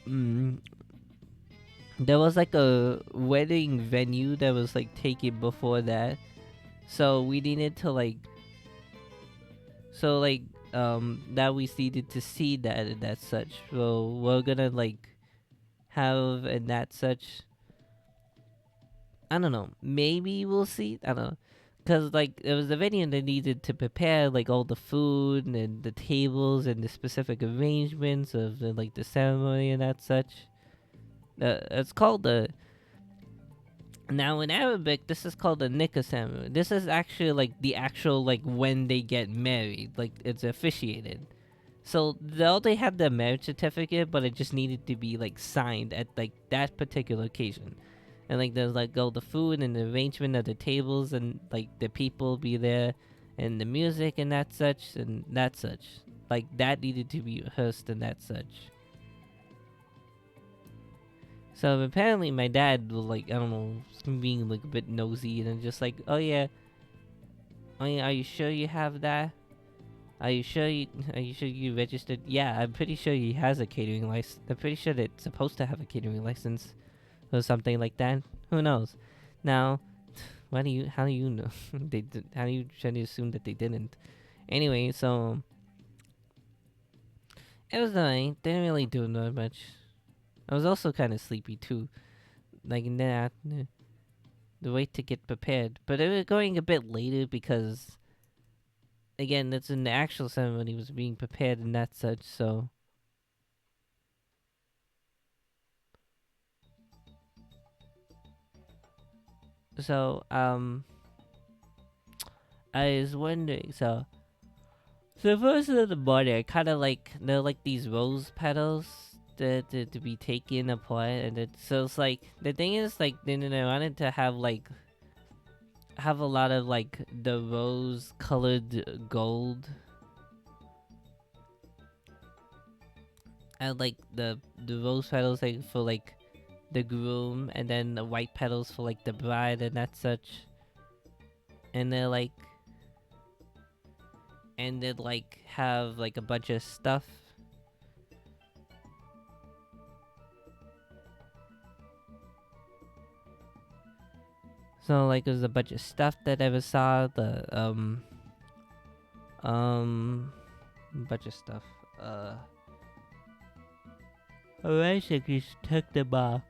mm, there was like a wedding venue that was like taken before that. So we needed to like that we needed to see that and that such. So we're gonna like have and that such. I don't know. Maybe we'll see. I don't know. Cause like it was the venue that needed to prepare like all the food and the tables and the specific arrangements of like the ceremony and that such. It's called the now in Arabic. This is called the nikah ceremony. This is actually like the actual like when they get married. Like it's officiated. So they had the marriage certificate, but it just needed to be like signed at like that particular occasion. And like there's like all the food and the arrangement of the tables and like the people be there and the music and that such and that such. like that needed to be rehearsed and that such. So apparently my dad was like, I don't know, being like a bit nosy and then just like, oh yeah, are you sure you have that? Are you sure you registered? Yeah, I'm pretty sure he has a catering license. I'm pretty sure it's supposed to have a catering license or something like that. Who knows? Now, how do you know? How do you try to assume that they didn't? Anyway, so it was nice. Didn't really do that much. I was also kind of sleepy too. Like in the afternoon, the way to get prepared. But it was going a bit later because, again, that's in the actual ceremony was being prepared and that such. So I was wondering. So first of the morning, I kind of like they're like these rose petals to be taken apart, and so it's like the thing is like then I wanted to have a lot of like the rose colored gold and like the rose petals like for like the groom, and then the white petals for like the bride and that such, and they're like and they'd like have like a bunch of stuff. So like there's a bunch of stuff that I ever saw. Um bunch of stuff. I basically took them off.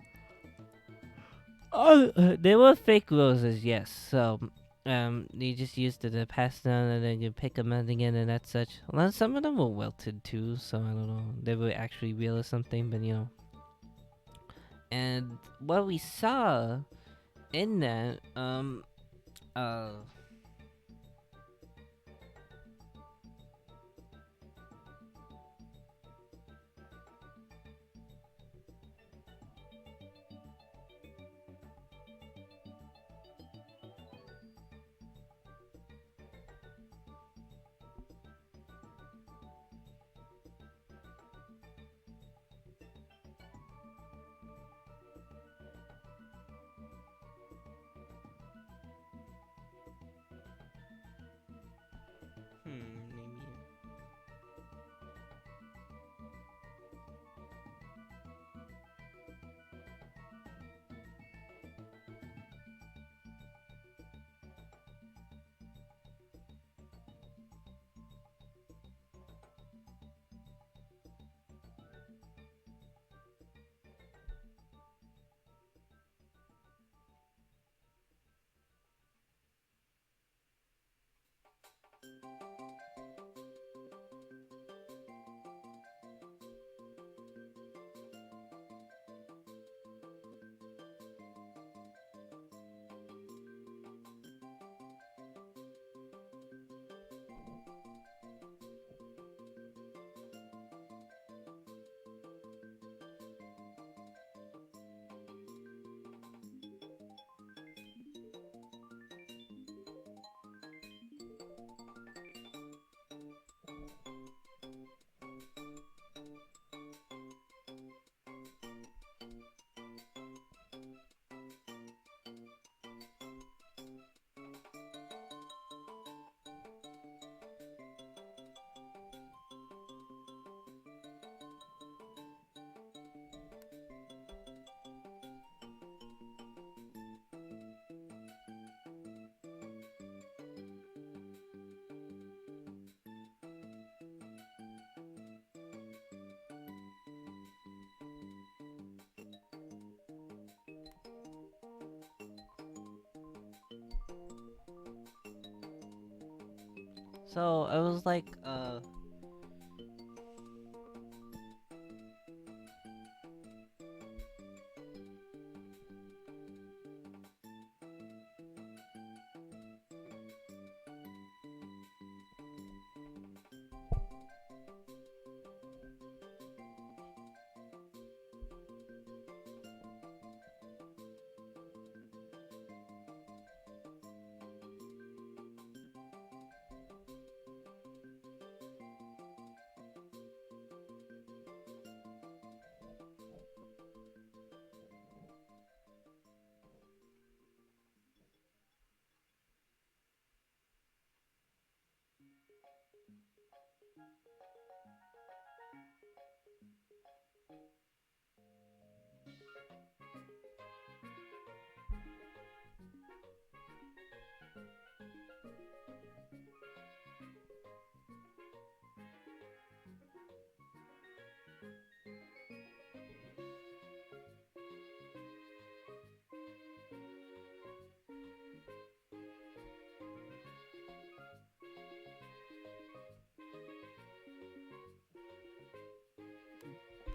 Oh, they were fake roses, yes. So you just used it to pass down, and then you pick them out again, and that such. Well, some of them were welted too, so I don't know. They were actually real or something, but you know. And what we saw in that, uh, maybe. So I was like,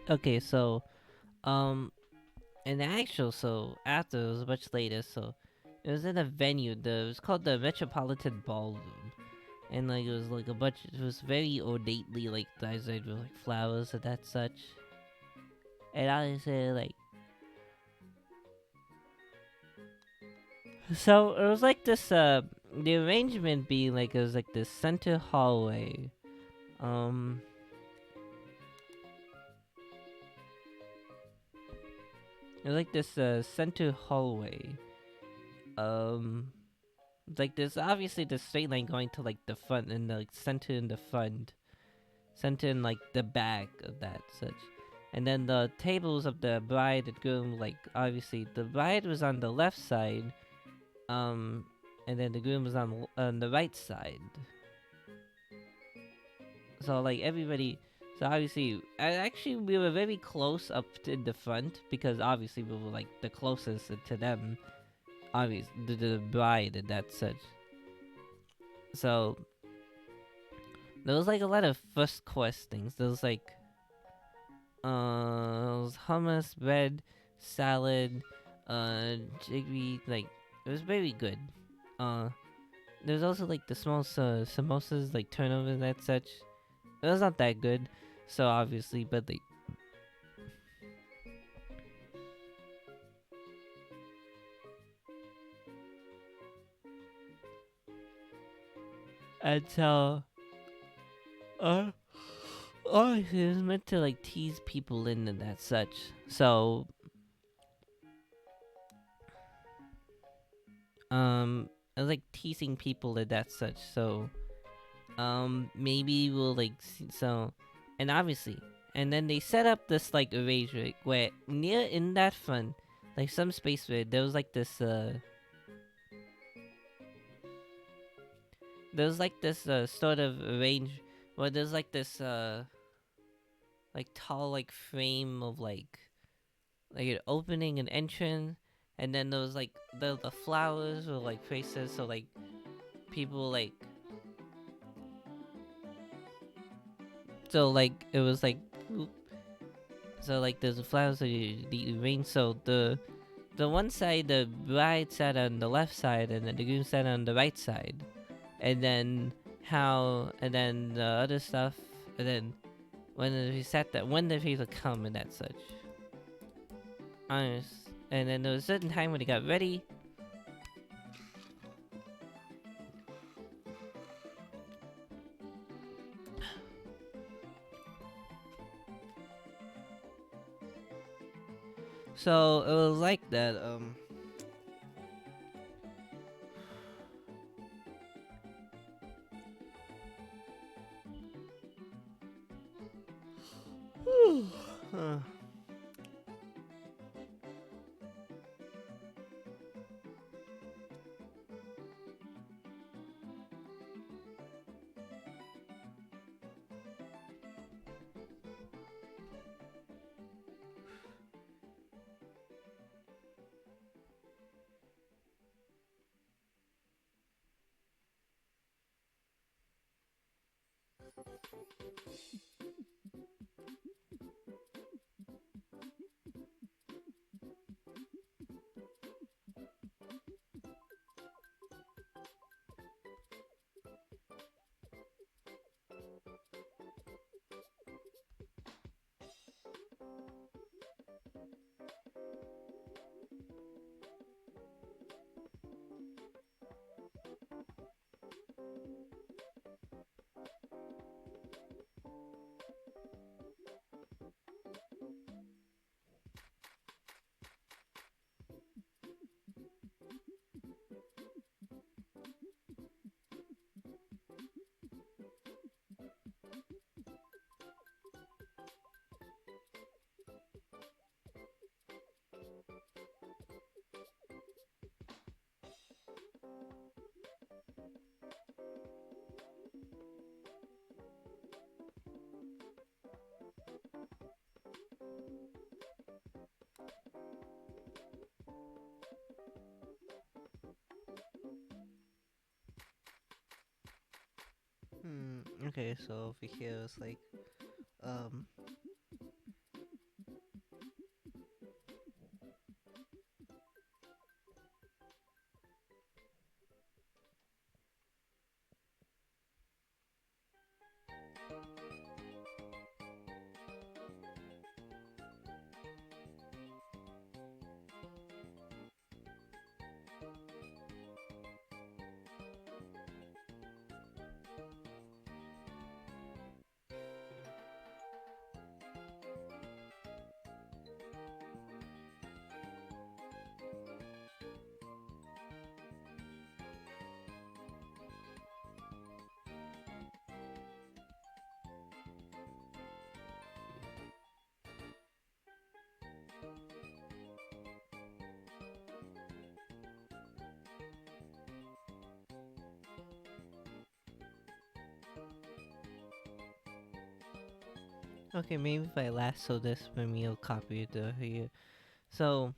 Okay, so um, and actual so after it was much later. So it was in a venue. It was called the Metropolitan Ballroom, and like it was like a bunch. It was very ornately like designed with like flowers and that such. And I say like so it was like this. The arrangement being like it was like this center hallway. Um, it was like this center hallway. Um, like there's obviously the straight line going to like the front and the like, center in the front, center in like the back of that such. And then the tables of the bride and groom, like obviously the bride was on the left side, um, and then the groom was on the right side. So like everybody, so obviously, actually we were very close up in the front because obviously we were like the closest to them, obviously the bride and that such. So there was like a lot of first quest things. There was like it was hummus, bread, salad, jigby, like it was very good. Uh, there's also like the small samosas, like turnovers and that such. It was not that good, so obviously, but like and so uh obviously it was meant to like tease people in and that such. So it was like teasing people and that such. So maybe we'll like so and obviously and then they set up this like arrangement where near in that front like some space where there was like this there's like this sort of arrange where there's like tall like frame of like an opening and entrance, and then there was like the flowers were like faces, so like people like so like it was like so like there's the flowers that the rain. So the one side the bride sat on the left side and then the groom sat on the right side, and then how and then the other stuff, and then when he sat that when the people come and that such. Honest. And then there was a certain time when he got ready. So it was like that. uh, okay, so over here it's like, um, Okay, maybe if I lasso this, maybe it'll copy it to here. So,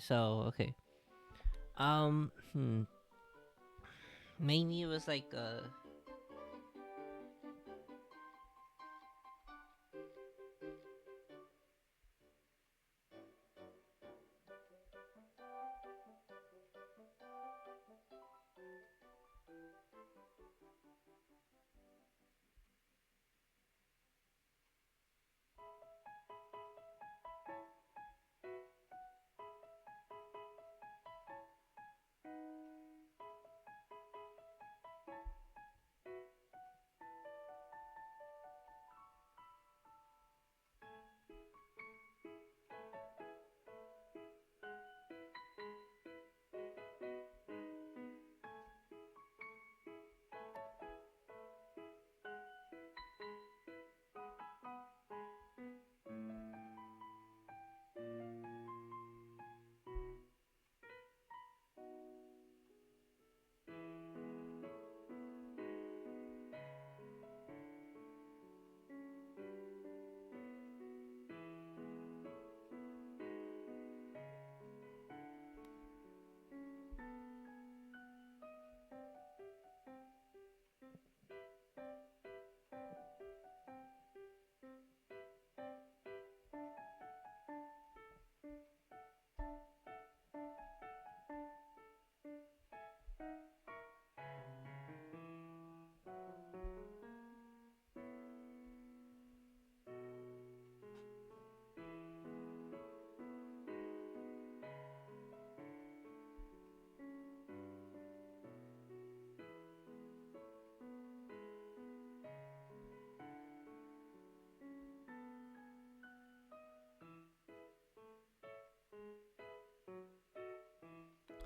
okay. Hmm. Maybe it was like,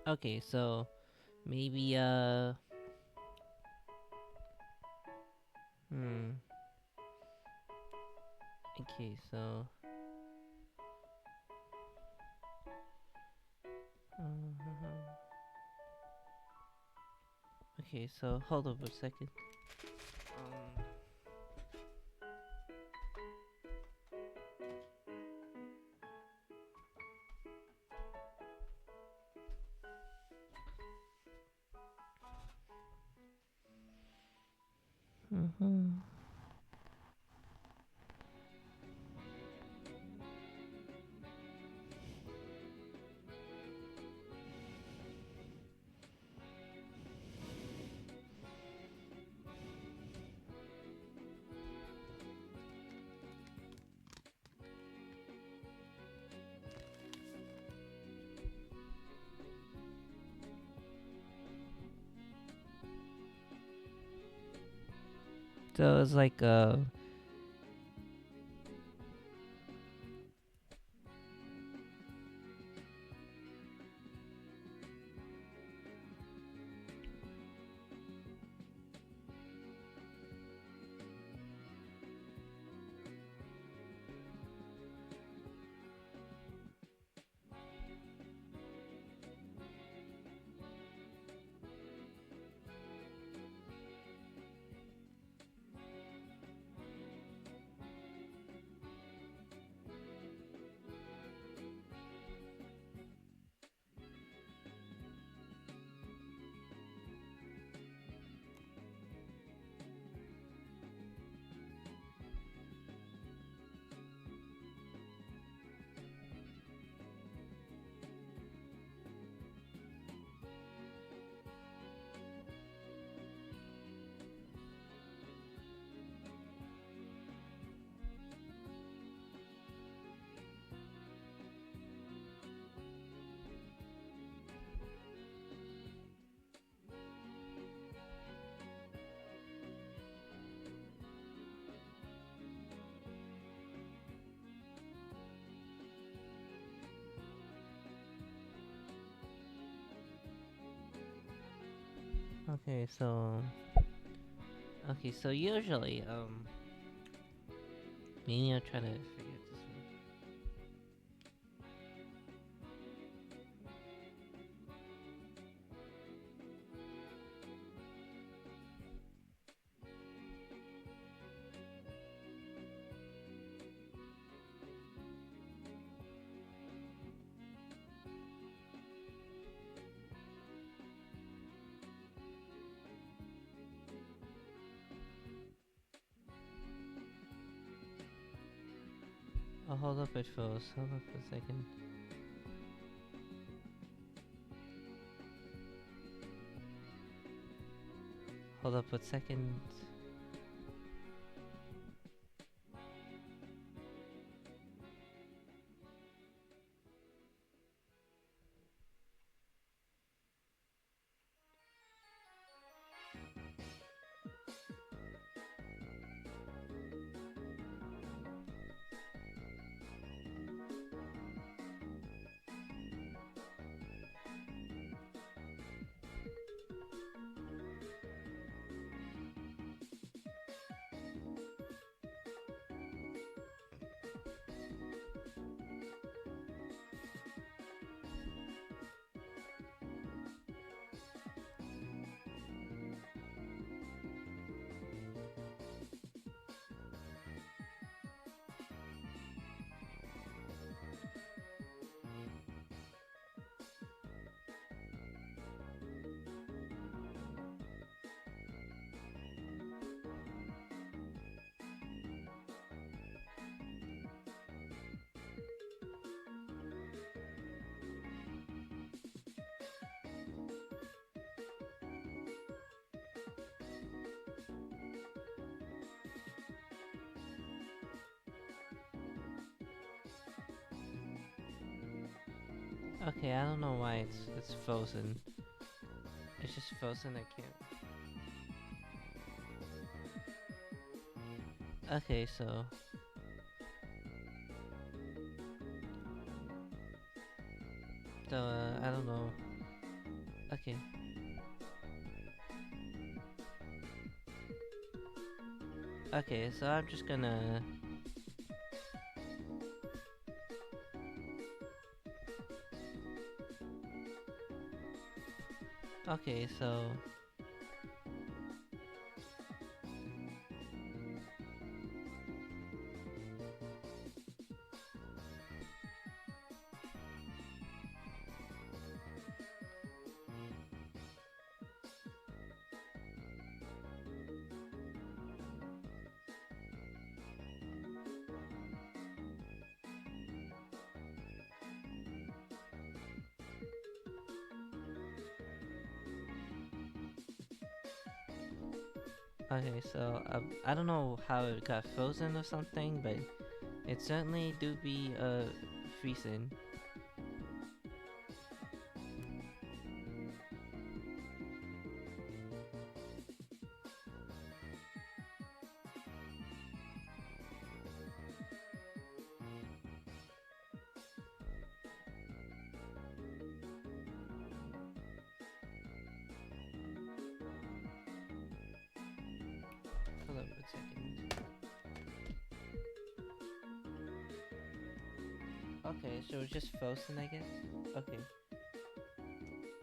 okay, so maybe, hmm. Okay, so, okay, so hold up a second. So it's like okay, so usually maybe I'll try to figure out this one. Oh, hold up, it froze. Hold up a second. Hold up a second. Okay, I don't know why it's frozen. It's just frozen. I can't. Okay, so I don't know. Okay. Okay, so I'm just gonna. Okay, so. Okay, so I don't know how it got frozen or something, but it certainly do be freezing. second. Okay, so it's just frozen, I guess. Okay.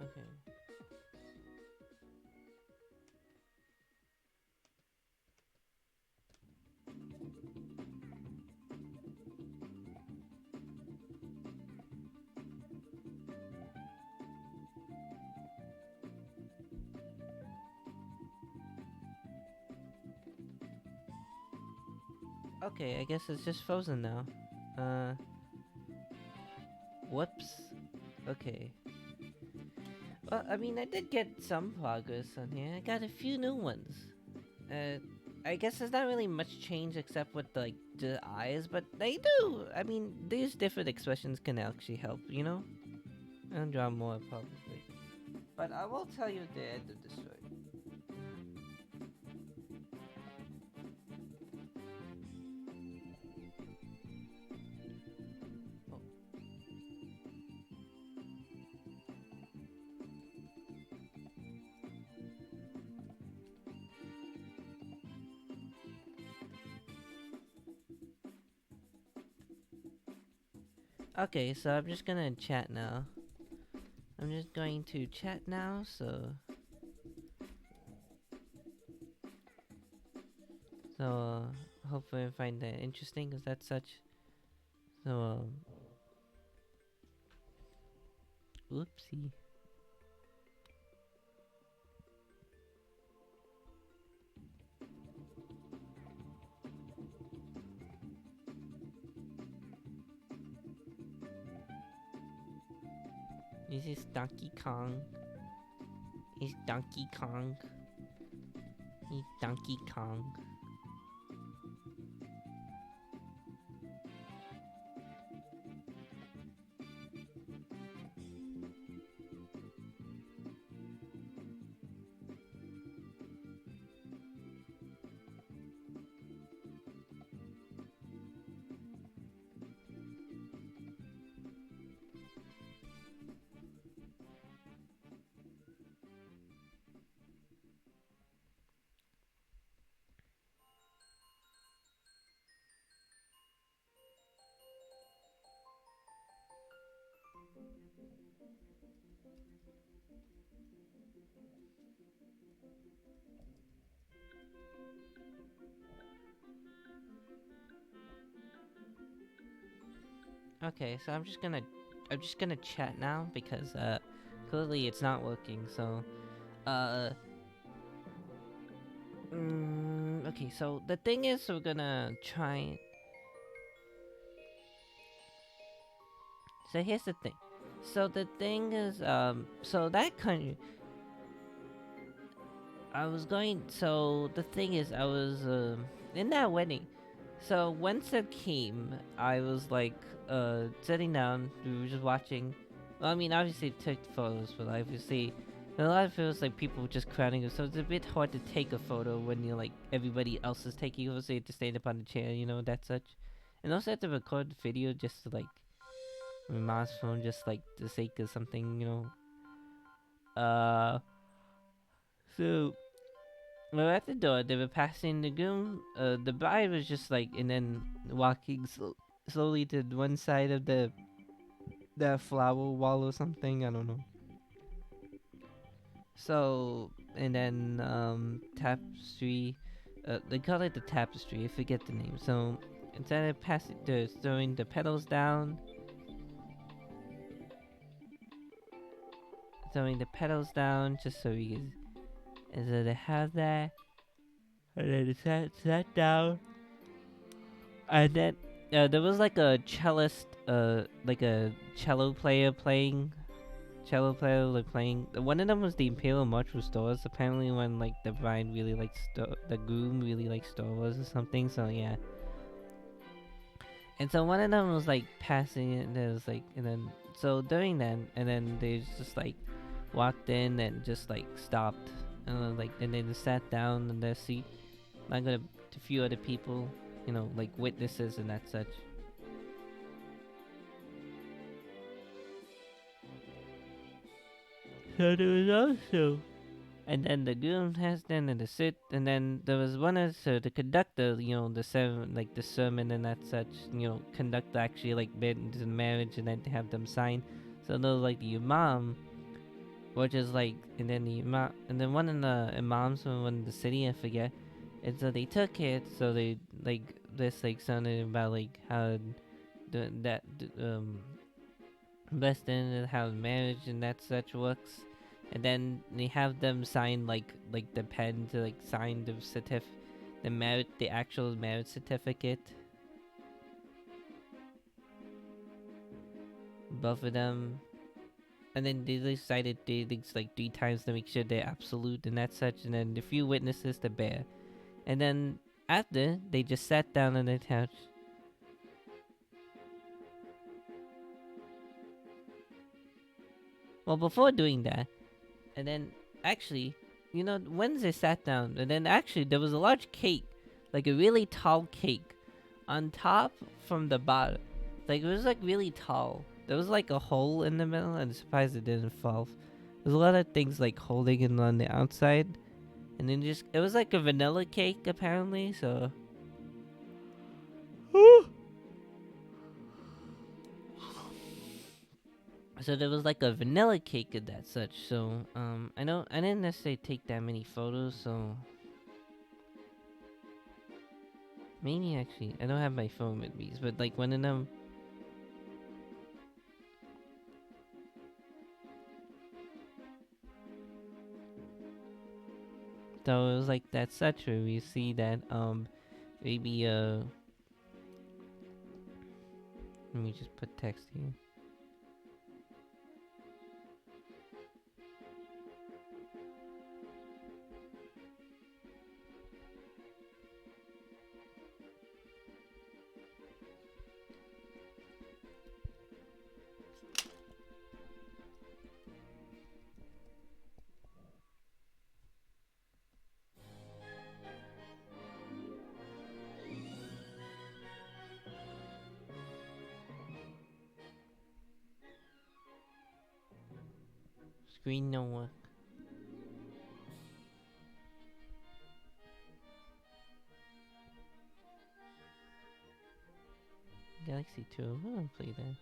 Okay. Okay, I guess it's just frozen now. Uh, whoops. Okay. Well, I mean, I did get some progress on here. I got a few new ones. Uh, I guess there's not really much change except with like the eyes, but they do. I mean, these different expressions can actually help, you know. I'll draw more probably, but I will tell you the end of the story. Oh. Okay, so I'm just gonna chat now. I'm just going to chat now, so hopefully I find that interesting, cause that's such. So oopsie. This is Donkey Kong. It's Donkey Kong. He's Donkey Kong. Okay, so I'm just gonna chat now because clearly it's not working. So uh okay, so the thing is we're gonna try. So here's the thing. So the thing is so that country I was going. So the thing is, I was in that wedding. So once it came, I was like sitting down. We were just watching. Well, I mean, obviously took photos, but obviously a lot of it was like people just crowding. So it's a bit hard to take a photo when you're like everybody else is taking. So you have to stand up on the chair, you know, that such. And also have to record the video just to like my mom's phone, just like the sake of something, you know. So well, at the door, they were passing the groom. The bride was just like, and then walking slowly to one side of the flower wall or something. I don't know. So, and then tapestry. They call it the tapestry. I forget the name. So instead of passing, they're throwing the petals down, just so we can. And so they have that, and then it sat down. And then there was like a cellist, like a cello player like playing. One of them was the Imperial March for Star Wars. Apparently, when like the bride really likes the groom really likes Star Wars or something. So yeah. And so one of them was like passing it. And there was like, and then so during that, and then they just like walked in and just like stopped, and then they just sat down in their seat. I'm gonna a few other people, you know, like witnesses and that such. So there was also And then the groom has then and the sit, and then there was one of the conductor, the seven like the sermon and that such, conduct actually like the marriage and then have them sign. So those like the imam, which is like, and then the imam, and then one of the imams from one of the city I forget, and so they took it, so they like this like something about like how best in how marriage and that such works, and then they have them sign like the pen to like sign the actual marriage certificate. Both of them, and then they decided they things like 3 times to make sure they're absolute and that such, and then a few witnesses to bear, and then after they just sat down on the couch. Well, before doing that, and then actually, once they sat down, and then actually there was a large cake, like a really tall cake, on top from the bottom. Like it was like really tall. There was like a hole in the middle, and I'm surprised it didn't fall. There's a lot of things like holding it on the outside, and then just it was like a vanilla cake apparently. So so there was like a vanilla cake of that such. So I didn't necessarily take that many photos. So maybe actually I don't have my phone with me, but like one of them. So it was like that such where we see that maybe let me just put text here. Screen no work. Galaxy 2. I don't play that.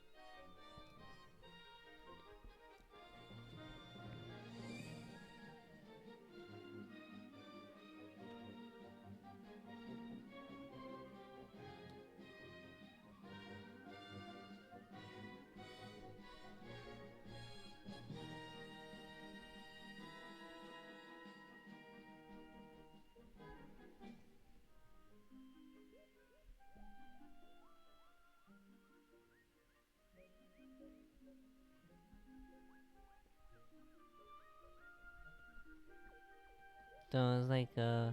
So it was like so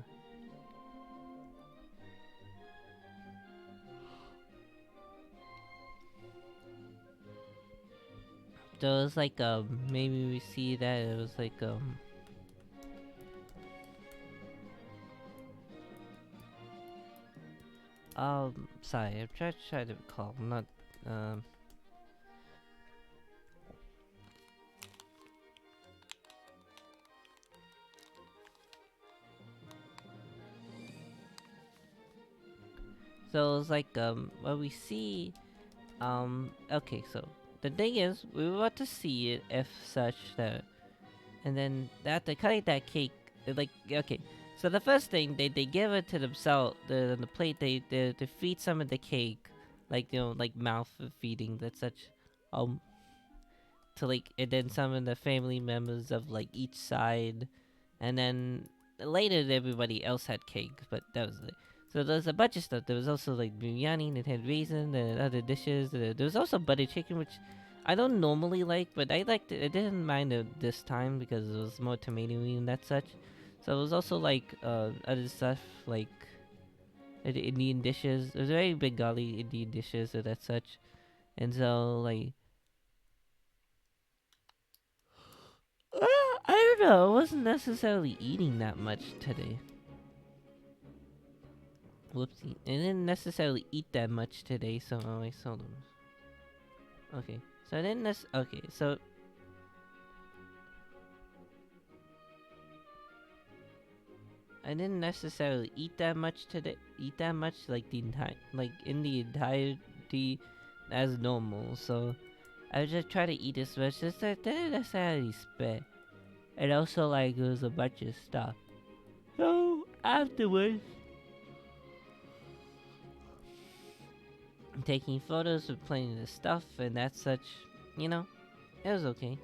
it was like maybe we see that it was like sorry, I'm trying to recall. I'm not so it was like what we see okay, so the thing is we were about to see it if such that, and then after cutting that cake, like okay, so the first thing they give it to themselves, the plate, they feed some of the cake, like like mouth feeding that such, um to like, and then some of the family members of like each side, and then later everybody else had cake, but that was it. So there's a bunch of stuff. There was also like biryani that had raisin and other dishes. There was also butter chicken, which I don't normally like, but I liked it. I didn't mind it this time because it was more tomatoey and that such. So it was also like other stuff like Indian dishes. It was very Bengali Indian dishes or that such. And so like I don't know. I wasn't necessarily eating that much today. Whoopsie. I didn't necessarily eat that much today, so I saw them. Okay. So I didn't okay, so I didn't necessarily eat that much today. Eat that much like the entire in the entirety as normal. So I just try to eat as much as I didn't necessarily spit. And also like it was a bunch of stuff. So afterwards, taking photos of playing the stuff and that's such, you know, it was okay.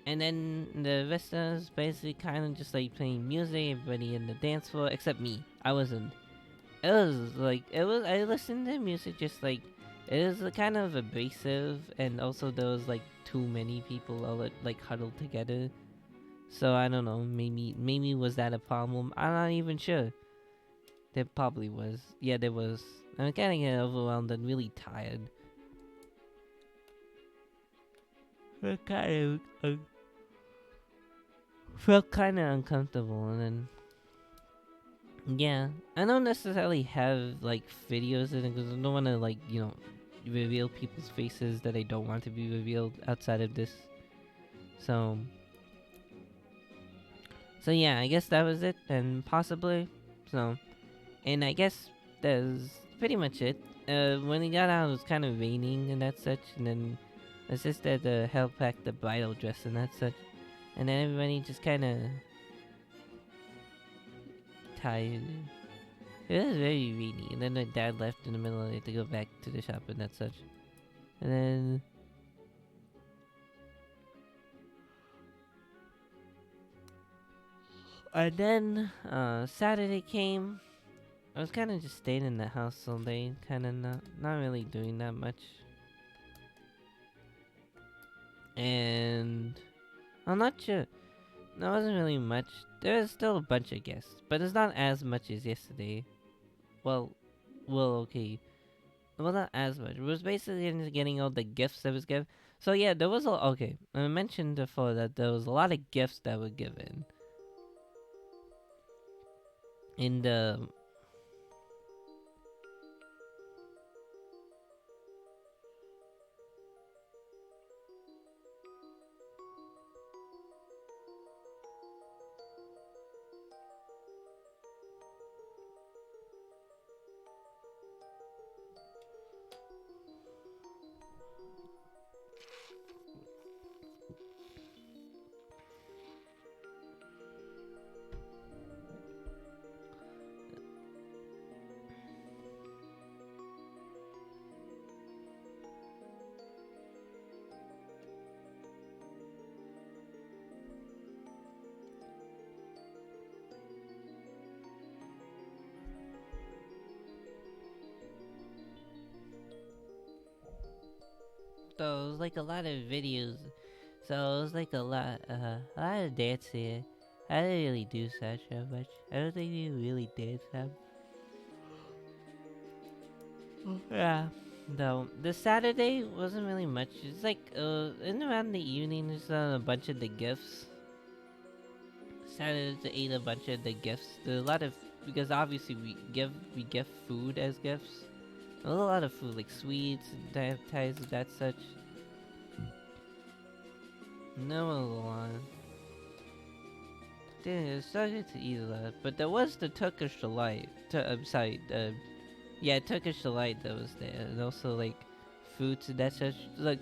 And then the rest of us basically kind of just like playing music, everybody in the dance floor except me. I wasn't. It was like it was. I listened to music just like it was kind of abrasive, and also there was like too many people all like huddled together. So I don't know. Maybe was that a problem? I'm not even sure. There probably was. Yeah, there was. I'm kind of getting overwhelmed and really tired. Felt kind of uncomfortable, and then yeah, I don't necessarily have like videos in it because I don't want to like reveal people's faces that I don't want to be revealed outside of this. So yeah, I guess that was it, and possibly so, and I guess that's pretty much it. When we got out, it was kind of raining and that such, and then my sister had to help pack the bridal dress and that such, and then everybody just kind of tired. It was very rainy, and then my dad left in the middle of it to go back to the shop and that such. And then Saturday came. I was kind of just staying in the house all day, kind of not really doing that much. And I'm not sure. There wasn't really much. There was still a bunch of guests, but it's not as much as yesterday. Well, okay. Well, not as much. It was basically just getting all the gifts that was given. So yeah, there was okay. I mentioned before that there was a lot of gifts that were given in the so it was like a lot of videos. So it was like a lot of dance here. I didn't really do such that much. I don't think we really dance that. Yeah. No, the Saturday wasn't really much. It's like in around the evening, there's a bunch of the gifts. Saturday to eat a bunch of the gifts. There's a lot of because obviously we give food as gifts. There's a lot of food like sweets and ties that such. No a lot. Dude, it's so good to eat a lot. But there was the Turkish delight. I'm sorry. Yeah, Turkish delight that was there, and also like fruits and that such. Look,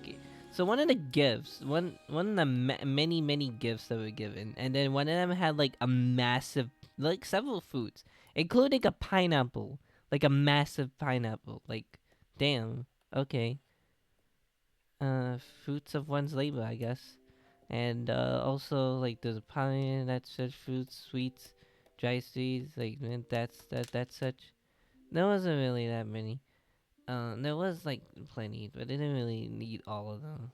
so one of the gifts, one of the many gifts that were given, and then one of them had like a massive, like several fruits, including a pineapple, like a massive pineapple. Like, damn. Okay. Fruits of one's labor, I guess. And also like there's a pine that such fruits, sweets, dry sweets, like man, that's such. There wasn't really that many. There was like plenty, but I didn't really need all of them.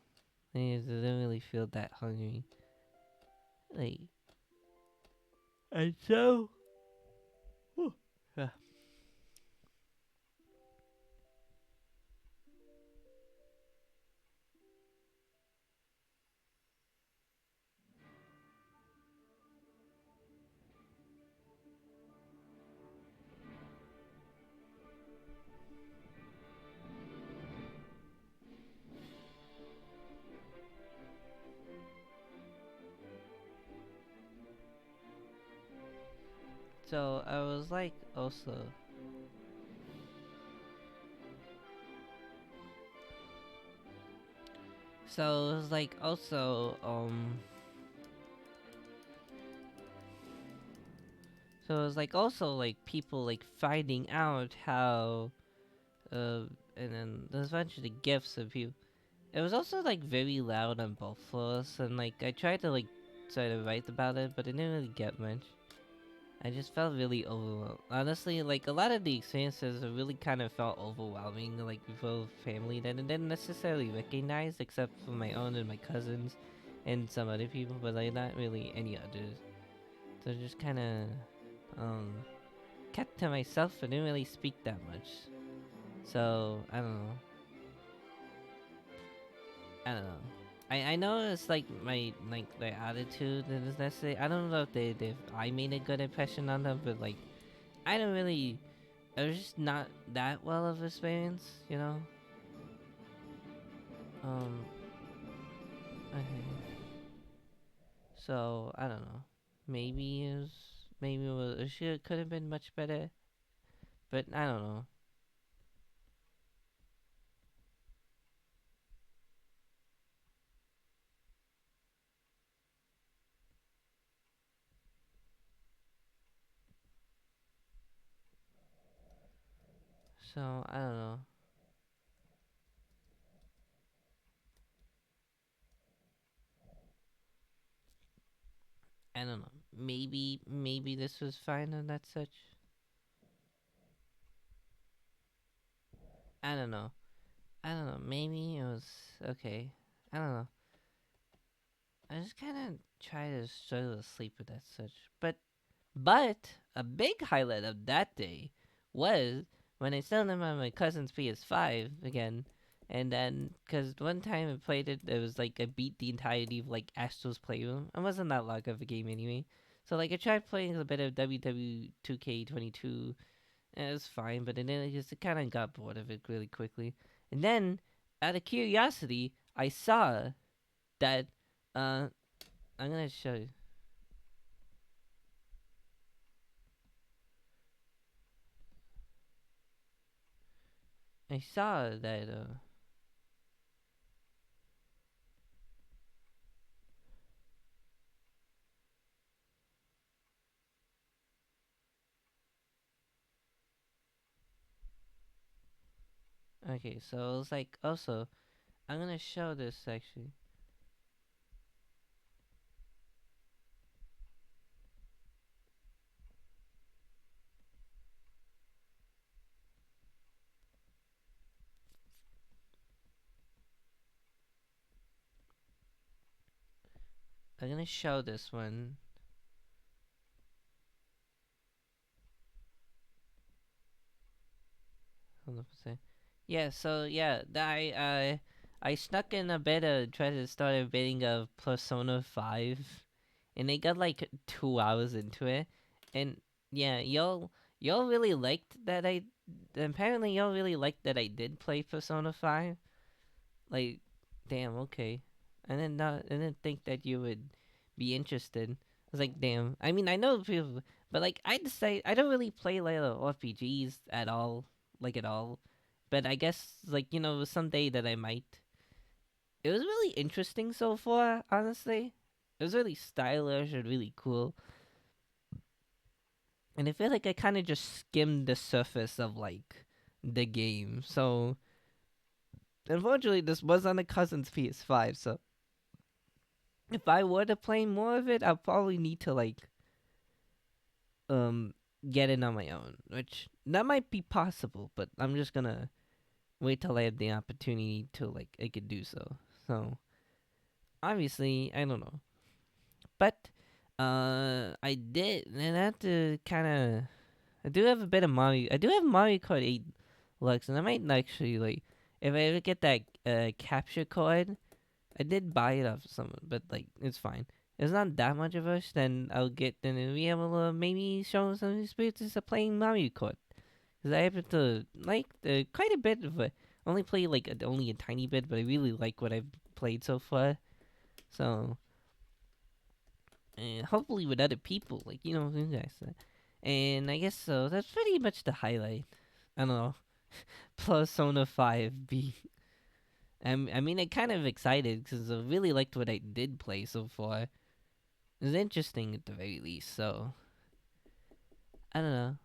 I didn't really feel that hungry. Like, and so, whew, yeah. So I was like also so it was like also so it was like also like people like finding out how and then there's a bunch of the gifts of you. It was also like very loud on both floors, and like I tried to like try to write about it, but I didn't really get much. I just felt really overwhelmed. Honestly, like a lot of the experiences really kind of felt overwhelming, like with both family that I didn't necessarily recognize, except for my own and my cousins, and some other people, but like not really any others. So just kind of um kept to myself and didn't really speak that much. So I don't know. I don't know. I know it's like my like their attitude and is necessary. I don't know if I made a good impression on them, but like I don't really. It was just not that well of experience, you know. Um. Okay. So I don't know. Maybe it was. Maybe it was. It should could have been much better, but I don't know. So I don't know. I don't know. Maybe this was fine and that's such. I don't know. I don't know. Maybe it was okay. I don't know. I just kind of try to struggle to sleep with that such. But a big highlight of that day was when I still them on my cousin's PS5 again. And then, because one time I played it, it was like I beat the entirety of like Astro's Playroom. It wasn't that long of a game anyway. So like I tried playing a bit of WW2K22, and it was fine, but then I just kind of got bored of it really quickly. And then, out of curiosity, I saw that I'm gonna show you. I saw that okay, so it's like also I'm gonna show this actually. I'm gonna show this one. 100%. Yeah, so yeah, I snuck in a bit of try to start a bidding of Persona 5, and they got like 2 hours into it, and yeah, y'all really liked that I. Apparently, y'all really liked that I did play Persona 5. Like, damn, okay. I didn't think that you would be interested. I was like, damn. I mean, I know people, but like, I decide I don't really play like RPGs at all, like at all. But I guess like someday that I might. It was really interesting so far, honestly. It was really stylish and really cool, and I feel like I kind of just skimmed the surface of like the game. So unfortunately, this was on a cousin's PS5, so if I were to play more of it, I'll probably need to like um get it on my own, which that might be possible, but I'm just gonna wait till I have the opportunity to like I could do so. So obviously, I don't know, but I did, and I have to kind of. I do have a bit of Mario. I do have Mario Kart 8 Lux, and I might actually like if I ever get that capture card. I did buy it off someone, but like it's fine. It's not that much of us. Then I'll get then we'll be able to maybe show some experiences of playing Mario Kart. Cause I happen to like quite a bit of it. Only play like only a tiny bit, but I really like what I've played so far. So and hopefully with other people, like you guys. And I guess so. That's pretty much the highlight. I don't know. Persona 5 B. I mean, I'm kind of excited because I really liked what I did play so far. It was interesting at the very least. So I don't know.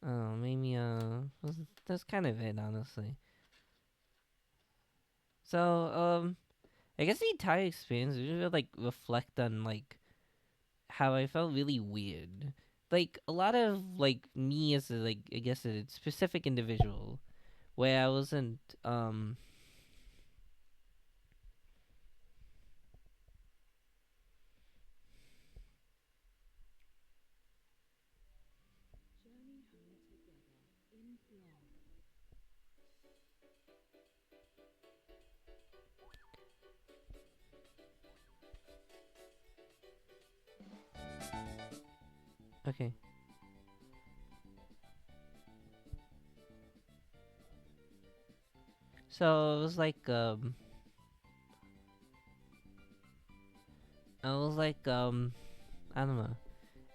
Oh, maybe that's kind of it, honestly. So I guess the entire experience really like reflect on like how I felt really weird. Like a lot of like me as a, like I guess a specific individual where I wasn't okay. So it was like I was like I don't know.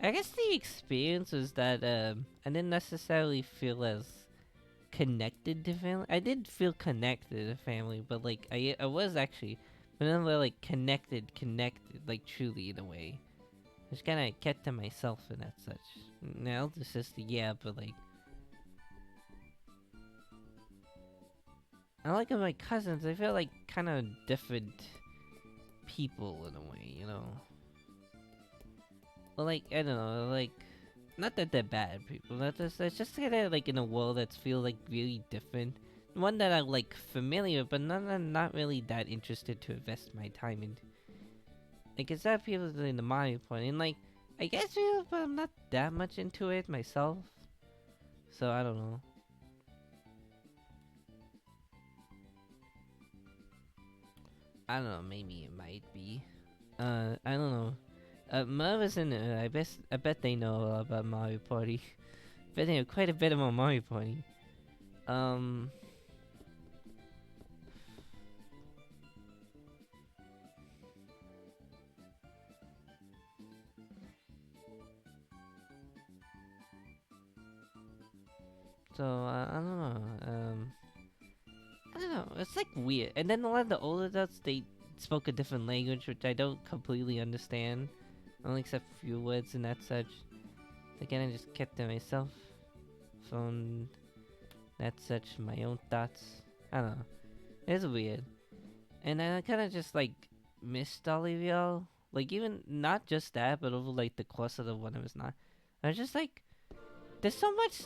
I guess the experience is that I didn't necessarily feel as connected to family. I did feel connected to family, but like I was actually, but then we're like connected, like truly in a way. I just kind of kept to myself and that such. My elder sister, yeah, but like I like my cousins. I feel like kind of different people in a way, you know. Well, like I don't know, like not that they're bad people. That's just kind of like in a world that's feel like really different. One that I like familiar, but not really that interested to invest my time in. Like it's that people in the Mario point, and like I guess people, but I'm not that much into it myself. So I don't know. I don't know. Maybe it might be. I don't know. Merv isn't. I bet they know about Mario Party. Bet they know quite a bit about Mario Party. Um. So I don't know. I don't know. It's like weird. And then a lot of the older adults they spoke a different language, which I don't completely understand. Only except a few words and that such. Again, I just kept to myself. Phone that such my own thoughts. I don't know. It's weird. And then I kind of just like missed all of y'all. Like even not just that, but over like the course of the one it was not. I was just like, there's so much.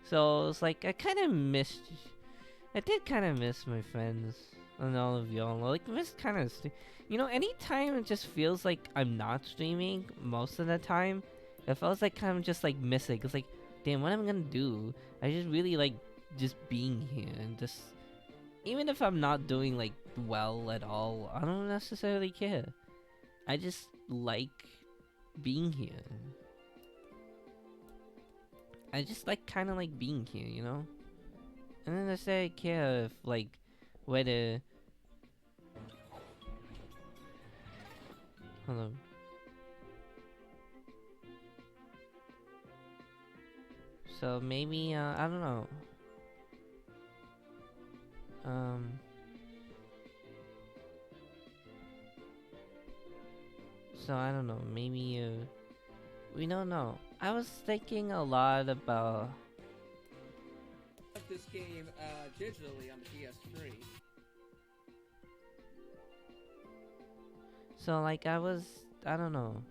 So it's like I kind of missed. I did kind of miss my friends and all of y'all. Like miss kind of, you know, anytime it just feels like I'm not streaming most of the time, it feels like I'm just like missing. It's like, damn, what am I gonna do? I just really like just being here and just even if I'm not doing like well at all, I don't necessarily care. I just like being here. I just like kind of like being here, you know. And then I say I care if like whether hold on. So maybe I don't know. Um. So I don't know. Maybe we don't know. I was thinking a lot about. This game digitally on the PS3. So like I don't know.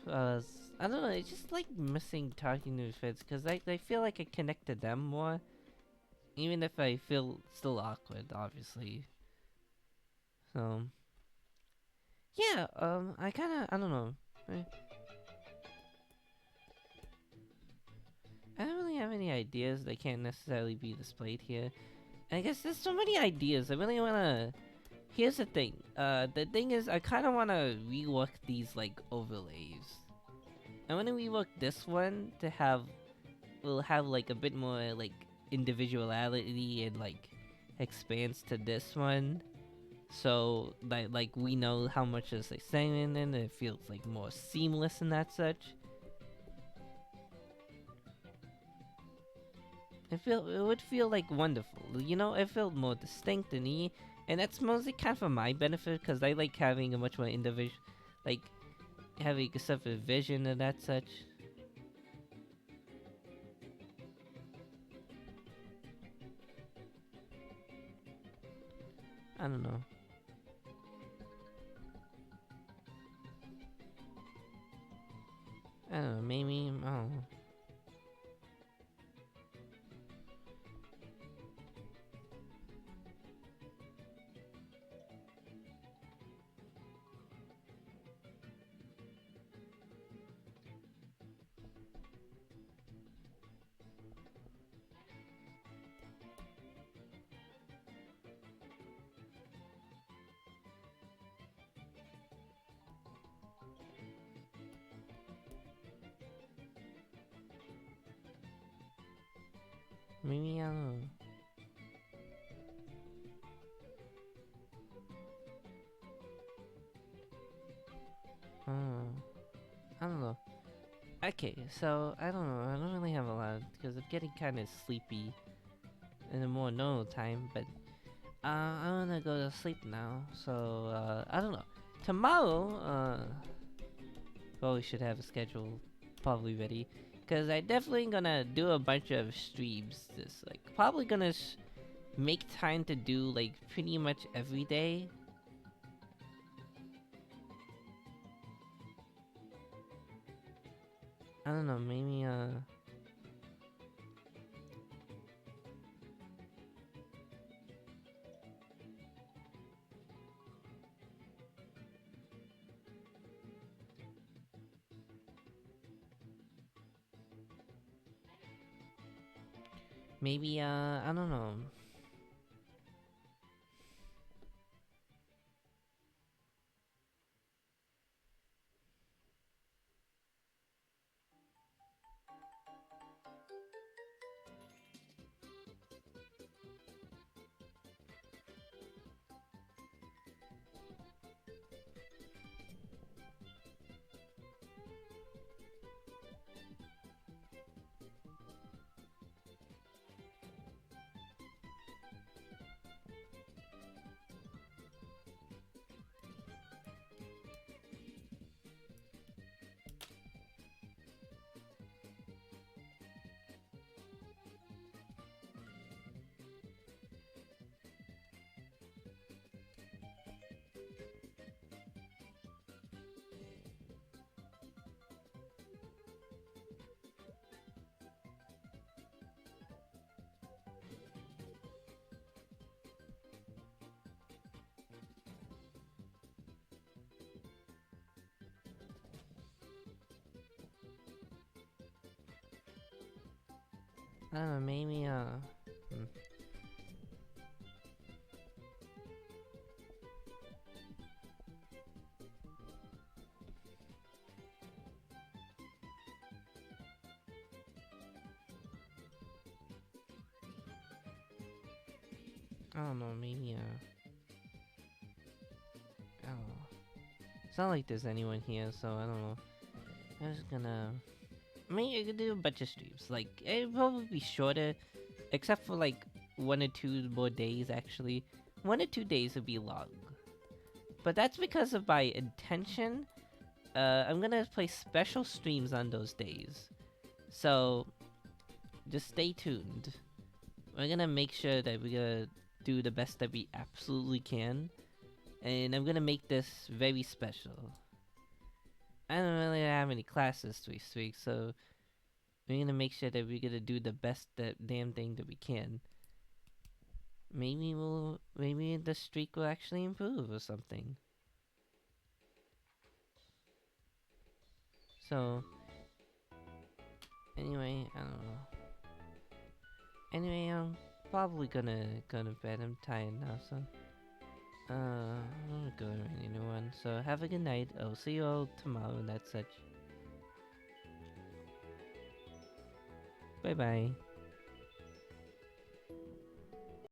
I don't know. It's just like missing talking to friends because I feel like I connect to them more, even if I feel still awkward, obviously. So yeah. I kind of I don't know. I, I don't really have any ideas that can't necessarily be displayed here. I guess there's so many ideas. I really wanna. Here's the thing. The thing is, I kind of wanna rework these like overlays. I wanna rework this one to have. We'll have like a bit more like individuality and like expands to this one. So like we know how much is like saying and it feels like more seamless and that such. It would feel like wonderful, you know. It felt more distinct and that's mostly kind of for my benefit because I like having a much more individual, like having a separate vision and that such. I don't know. I don't know. Maybe I don't know. Maybe I don't know. Uh, I don't know. Okay, so I don't know. I don't really have a lot because I'm getting kind of sleepy in a more normal time. But I'm gonna go to sleep now. So I don't know. Tomorrow, probably should have a schedule probably ready because I definitely gonna do a bunch of streams. This like probably gonna make time to do like pretty much every day. I don't know. Maybe I don't know. I don't know. Maybe hmm. I don't know. Maybe I don't know. It's not like there's anyone here, so I don't know. I'm just gonna. I mean, I could do a bunch of streams. Like, it'd probably be shorter, except for like 1 or 2 more days. Actually, 1 or 2 days would be long, but that's because of my intention. I'm gonna play special streams on those days, so just stay tuned. We're gonna make sure that we're gonna do the best that we absolutely can, and I'm gonna make this very special. I don't really have any classes this week, so we're gonna make sure that we're gonna do the best damn thing that we can. Maybe the streak will actually improve or something. So, anyway, I don't know. Anyway, I'm probably gonna go to bed. I'm tired now, so I'm gonna go to anyone. So have a good night. I'll see you all tomorrow. And that's such. Bye bye.